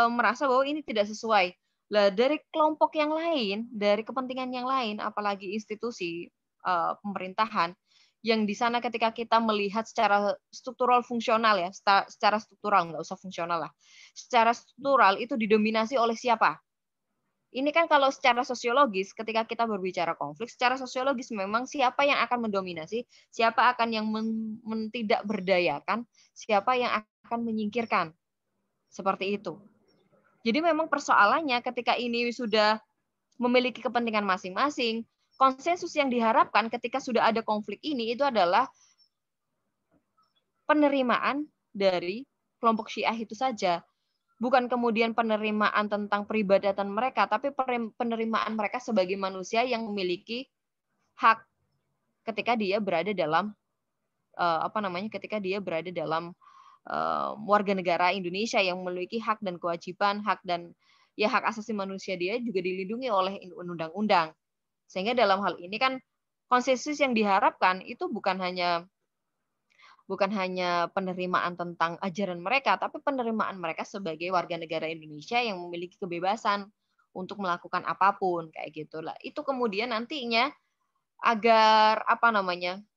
merasa bahwa ini tidak sesuai. Lah dari kelompok yang lain, dari kepentingan yang lain, apalagi institusi pemerintahan, yang di sana ketika kita melihat secara struktural fungsional ya, secara struktural, nggak usah fungsional lah, secara struktural itu didominasi oleh siapa? Ini kan kalau secara sosiologis, ketika kita berbicara konflik, secara sosiologis memang siapa yang akan mendominasi, siapa akan yang tidak berdayakan, siapa yang akan menyingkirkan. Seperti itu. Jadi memang persoalannya ketika ini sudah memiliki kepentingan masing-masing, konsensus yang diharapkan ketika sudah ada konflik ini itu adalah penerimaan dari kelompok Syiah itu saja. Bukan kemudian penerimaan tentang peribadatan mereka, tapi penerimaan mereka sebagai manusia yang memiliki hak ketika dia berada dalam ketika dia berada dalam warga negara Indonesia yang memiliki hak dan kewajiban, hak asasi manusia dia juga dilindungi oleh undang-undang. Sehingga dalam hal ini kan konsensus yang diharapkan itu bukan hanya penerimaan tentang ajaran mereka, tapi penerimaan mereka sebagai warga negara Indonesia yang memiliki kebebasan untuk melakukan apapun kayak gitulah. Itu kemudian nantinya agar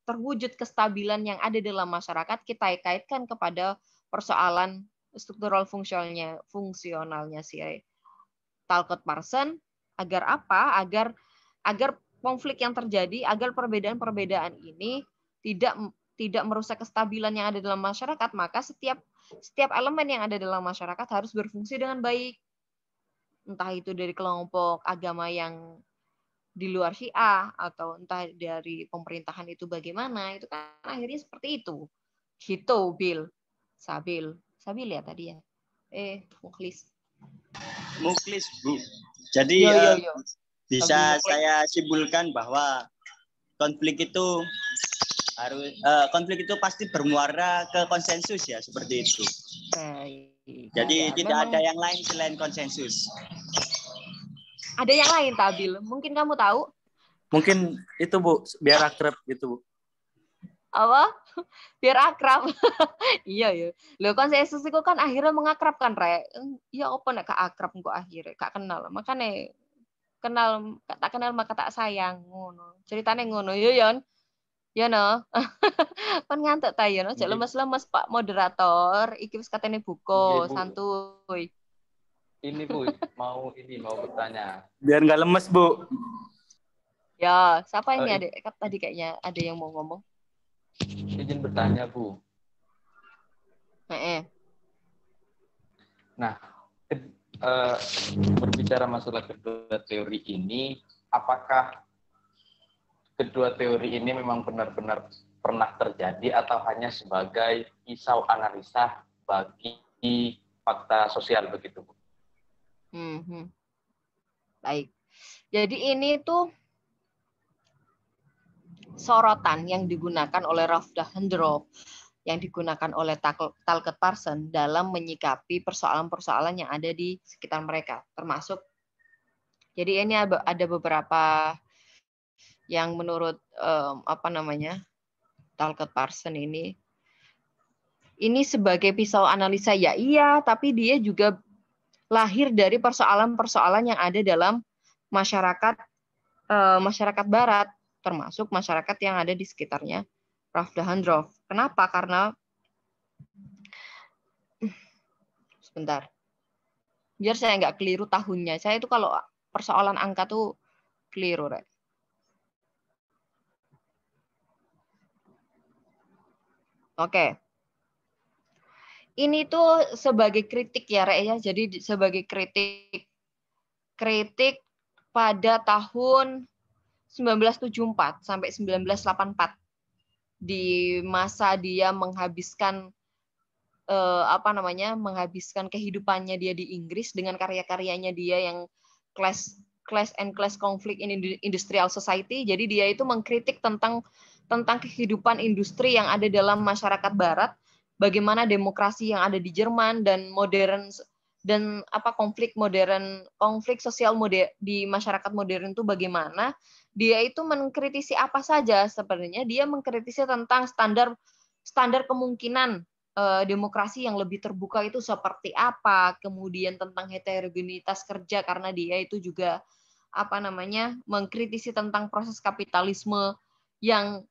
terwujud kestabilan yang ada dalam masyarakat, kita kaitkan kepada persoalan struktural fungsionalnya si Talcott-Parsons. Agar apa? Agar konflik yang terjadi, agar perbedaan-perbedaan ini tidak merusak kestabilan yang ada dalam masyarakat, maka setiap elemen yang ada dalam masyarakat harus berfungsi dengan baik. Entah itu dari kelompok agama yang di luar Syiah atau entah dari pemerintahan itu bagaimana, itu kan akhirnya seperti itu. Gitu, Bill. Sabil ya tadi ya. Mukhlis, Bu. Jadi yo. bisa saya simpulkan bahwa konflik itu pasti bermuara ke konsensus ya, seperti itu. Jadi tidak ada yang lain selain konsensus. Ada yang lain, Tabil. Mungkin kamu tahu? Mungkin itu, Bu, biar akrab gitu, Bu. Apa? Biar akrab. Iya. Loh, konsensus itu kan akhirnya mengakrabkan, Rek. Ya apa nek gak akrab kok akhirnya gak kenal. Makanya tak kenal maka tak sayang ngono. Ceritane ngono yo, Yon. Ya no. Kan ngantuk ta ya no. Jek lemes-lemes Pak moderator. Iki wis katene buka, santuy. Ini Bu, mau bertanya. Biar nggak lemes, Bu. Ya, siapa ini adik? Tadi kayaknya ada yang mau ngomong. Izin bertanya, Bu. Nah, berbicara masalah kedua teori ini, apakah kedua teori ini memang benar-benar pernah terjadi atau hanya sebagai pisau analisa bagi fakta sosial begitu, Bu? Baik. Jadi ini tuh sorotan yang digunakan oleh Ralph Dahrendorf, yang digunakan oleh Talcott-Parsons dalam menyikapi persoalan-persoalan yang ada di sekitar mereka, termasuk. Jadi ini ada beberapa yang menurut Talcott-Parsons ini sebagai pisau analisa ya iya, tapi dia juga lahir dari persoalan-persoalan yang ada dalam masyarakat Barat, termasuk masyarakat yang ada di sekitarnya Ralph Dahrendorf. Kenapa? Karena sebentar, biar saya nggak keliru tahunnya. Saya itu kalau persoalan angka tuh keliru, Rek. Oke. Ini tuh sebagai kritik ya, Rek ya. Jadi sebagai kritik pada tahun 1974 sampai 1984 di masa dia menghabiskan menghabiskan kehidupannya dia di Inggris dengan karya-karyanya dia yang class and class conflict in industrial society. Jadi dia itu mengkritik tentang kehidupan industri yang ada dalam masyarakat Barat, bagaimana demokrasi yang ada di Jerman dan konflik sosial di masyarakat modern itu bagaimana. Dia itu mengkritisi apa saja sebenarnya. Dia mengkritisi tentang standar kemungkinan demokrasi yang lebih terbuka itu seperti apa, kemudian tentang heterogenitas kerja karena dia itu juga mengkritisi tentang proses kapitalisme yang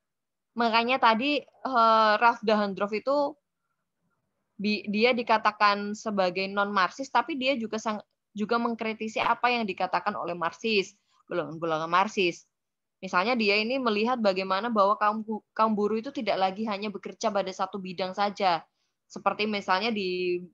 makanya tadi Ralph Dahrendorf itu dia dikatakan sebagai non Marxis, tapi dia juga mengkritisi apa yang dikatakan oleh Marxis, golongan Marxis. Misalnya dia ini melihat bagaimana bahwa kaum buruh itu tidak lagi hanya bekerja pada satu bidang saja. Seperti misalnya di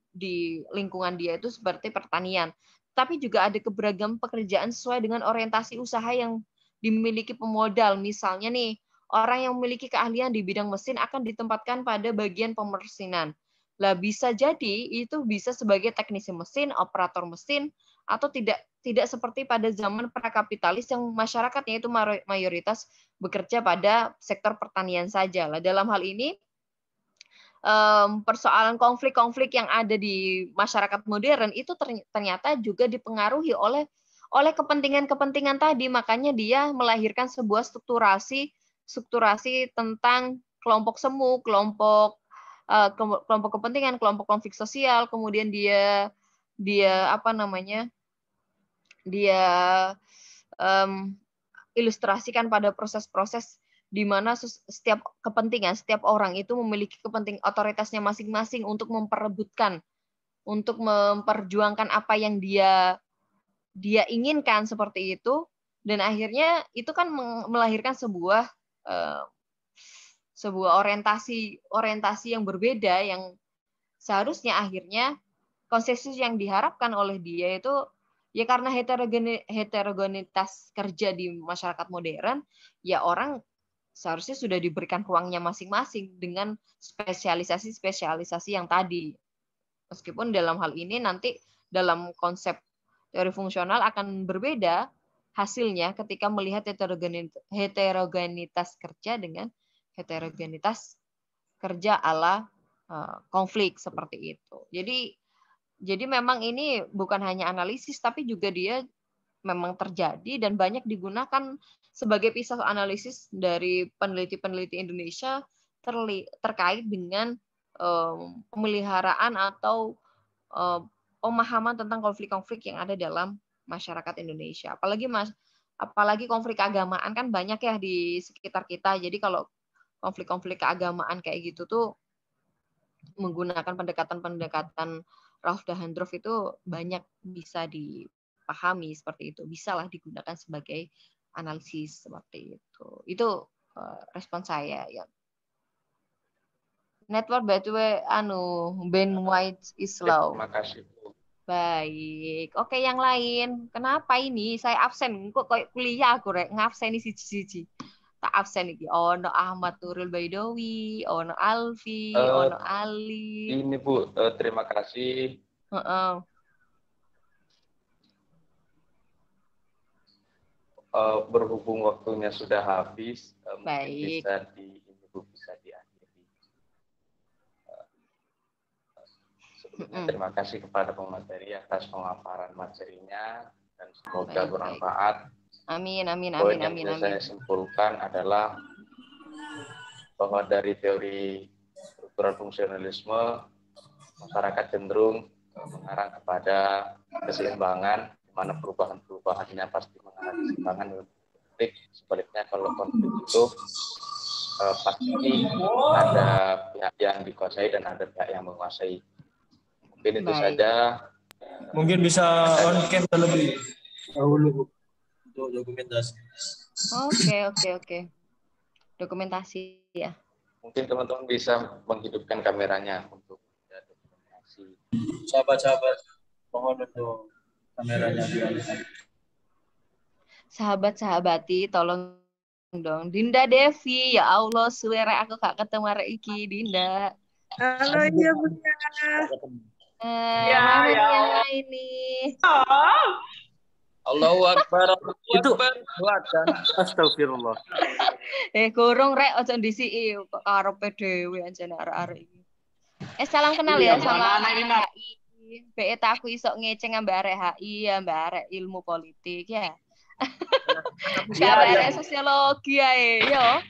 lingkungan dia itu seperti pertanian. Tapi juga ada keberagaman pekerjaan sesuai dengan orientasi usaha yang dimiliki pemodal. Misalnya nih, orang yang memiliki keahlian di bidang mesin akan ditempatkan pada bagian pemesinan. Lah bisa jadi itu bisa sebagai teknisi mesin, operator mesin, atau tidak seperti pada zaman prakapitalis yang masyarakatnya itu mayoritas bekerja pada sektor pertanian saja. Lah dalam hal ini persoalan konflik-konflik yang ada di masyarakat modern itu ternyata juga dipengaruhi oleh kepentingan-kepentingan tadi. Makanya dia melahirkan sebuah strukturasi tentang kelompok semu, kelompok kepentingan, kelompok konflik sosial, kemudian dia ilustrasikan pada proses-proses di mana setiap kepentingan, setiap orang itu memiliki kepentingan otoritasnya masing-masing untuk memperebutkan, untuk memperjuangkan apa yang dia inginkan seperti itu, dan akhirnya itu kan melahirkan sebuah orientasi yang berbeda yang seharusnya akhirnya konsensus yang diharapkan oleh dia itu ya karena heterogenitas kerja di masyarakat modern, ya orang seharusnya sudah diberikan ruangnya masing-masing dengan spesialisasi yang tadi. Meskipun dalam hal ini nanti dalam konsep teori fungsional akan berbeda hasilnya ketika melihat heterogenitas kerja dengan heterogenitas kerja ala konflik seperti itu. Jadi memang ini bukan hanya analisis, tapi juga dia memang terjadi dan banyak digunakan sebagai pisau analisis dari peneliti-peneliti Indonesia terkait dengan pemeliharaan atau pemahaman tentang konflik-konflik yang ada dalam masyarakat Indonesia. Apalagi konflik keagamaan kan banyak ya di sekitar kita. Jadi kalau konflik-konflik keagamaan kayak gitu tuh menggunakan pendekatan-pendekatan Rauf Dahendorf itu banyak bisa dipahami seperti itu. Bisalah digunakan sebagai analisis seperti itu. Itu respon saya ya. Network by the way, Ben White is low. Terima kasih. Baik. Oke, yang lain. Kenapa ini saya absen? Kok kayak kuliah aku rek ngabsen siji-siji. Tak absen iki. Ono Ahmad Nurul Baidowi, ono Alfi, ono Ali. Ini Bu, terima kasih. Berhubung waktunya sudah habis, baik. Bisa diakhiri. Terima kasih kepada pemateri atas pemaparan materinya dan semoga bermanfaat. Amin. Poin yang saya simpulkan adalah bahwa dari teori struktural fungsionalisme, masyarakat cenderung mengarah kepada keseimbangan, di mana perubahan-perubahannya pasti mengarah keseimbangan dalam konflik. Sebaliknya kalau konflik itu pasti ada pihak yang dikuasai dan ada pihak yang menguasai. Mungkin itu saja. Mungkin bisa on cam terlebih dahulu untuk dokumentasi. Oke. Dokumentasi ya. Mungkin teman-teman bisa menghidupkan kameranya untuk dokumentasi. Sahabat-sahabat, mohon untuk kameranya dialihkan. Sahabat-sahabati, tolong dong. Dinda Devi, ya Allah, suara aku gak ketemu hari iki, Dinda. Halo, iya Bunda. Mana yang lain nih? Allahu Akbar. Itu astagfirullah. Gorong rek ojo ndisiki karo PDW anjene arek-arek iki. Salam kenal ya sama HI. BET aku iso ngeceng ambek arek HI, ambek arek ilmu politik ya. Arek sosiologi ae yo.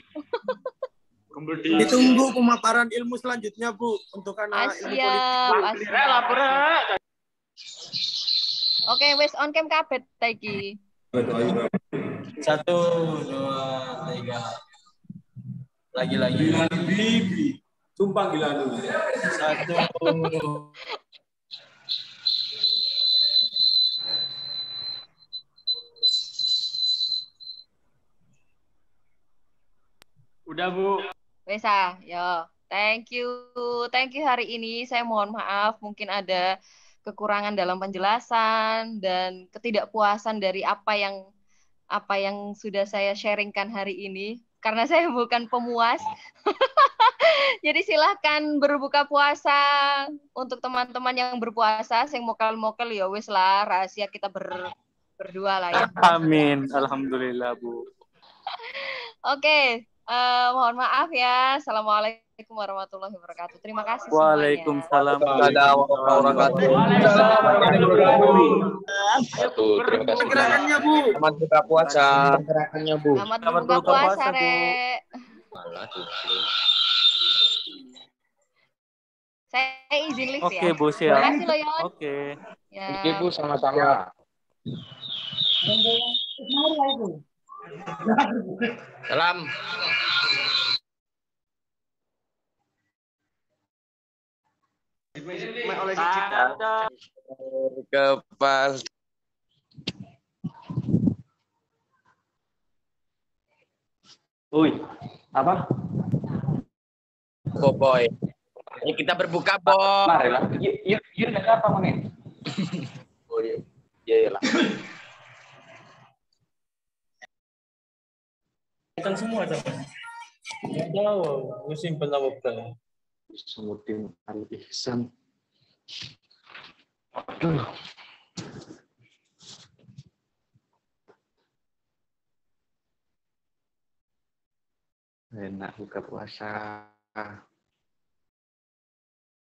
Ditunggu pemaparan ilmu selanjutnya Bu untuk anak ilmu politik. Oke, wes on cam kabeh ta iki. 1, 2, 3. Lagi-lagi. Bibi. Sumpah gila lu. 1. Udah, Bu. Wesa, yo. Thank you hari ini. Saya mohon maaf, mungkin ada kekurangan dalam penjelasan dan ketidakpuasan dari apa yang sudah saya sharingkan hari ini. Karena saya bukan pemuas. Jadi silahkan berbuka puasa untuk teman-teman yang berpuasa. Saya mokel-mokel ya wes lah, rahasia kita berdua lah ya. Amin. Alhamdulillah, Bu. Oke, mohon maaf ya. Assalamualaikum warahmatullahi wabarakatuh. Terima kasih semuanya. Waalaikumsalam. Terima kasih. Gerakannya, Bu. Selamat buka puasa. Gerakannya, Bu. Selamat Selamat berbuka berbuka puasa, puasa, Bu. Rek. Malah tuh. Saya izin lift Oke, ya. Bu, Terima siap. kasih loh, Yon. Oke. Ya. Oke, Bu, sama-sama. Salam. Kepal. Apa? Boy. Ayo kita berbuka, Boy. Mari lah. Yuk, ada apa, Mami? Oh iya. Iya lah. Kan semua teman. Nggak tahu, musim penawabkan. Semutin Al-Ihsan. Aduh. Enak buka puasa.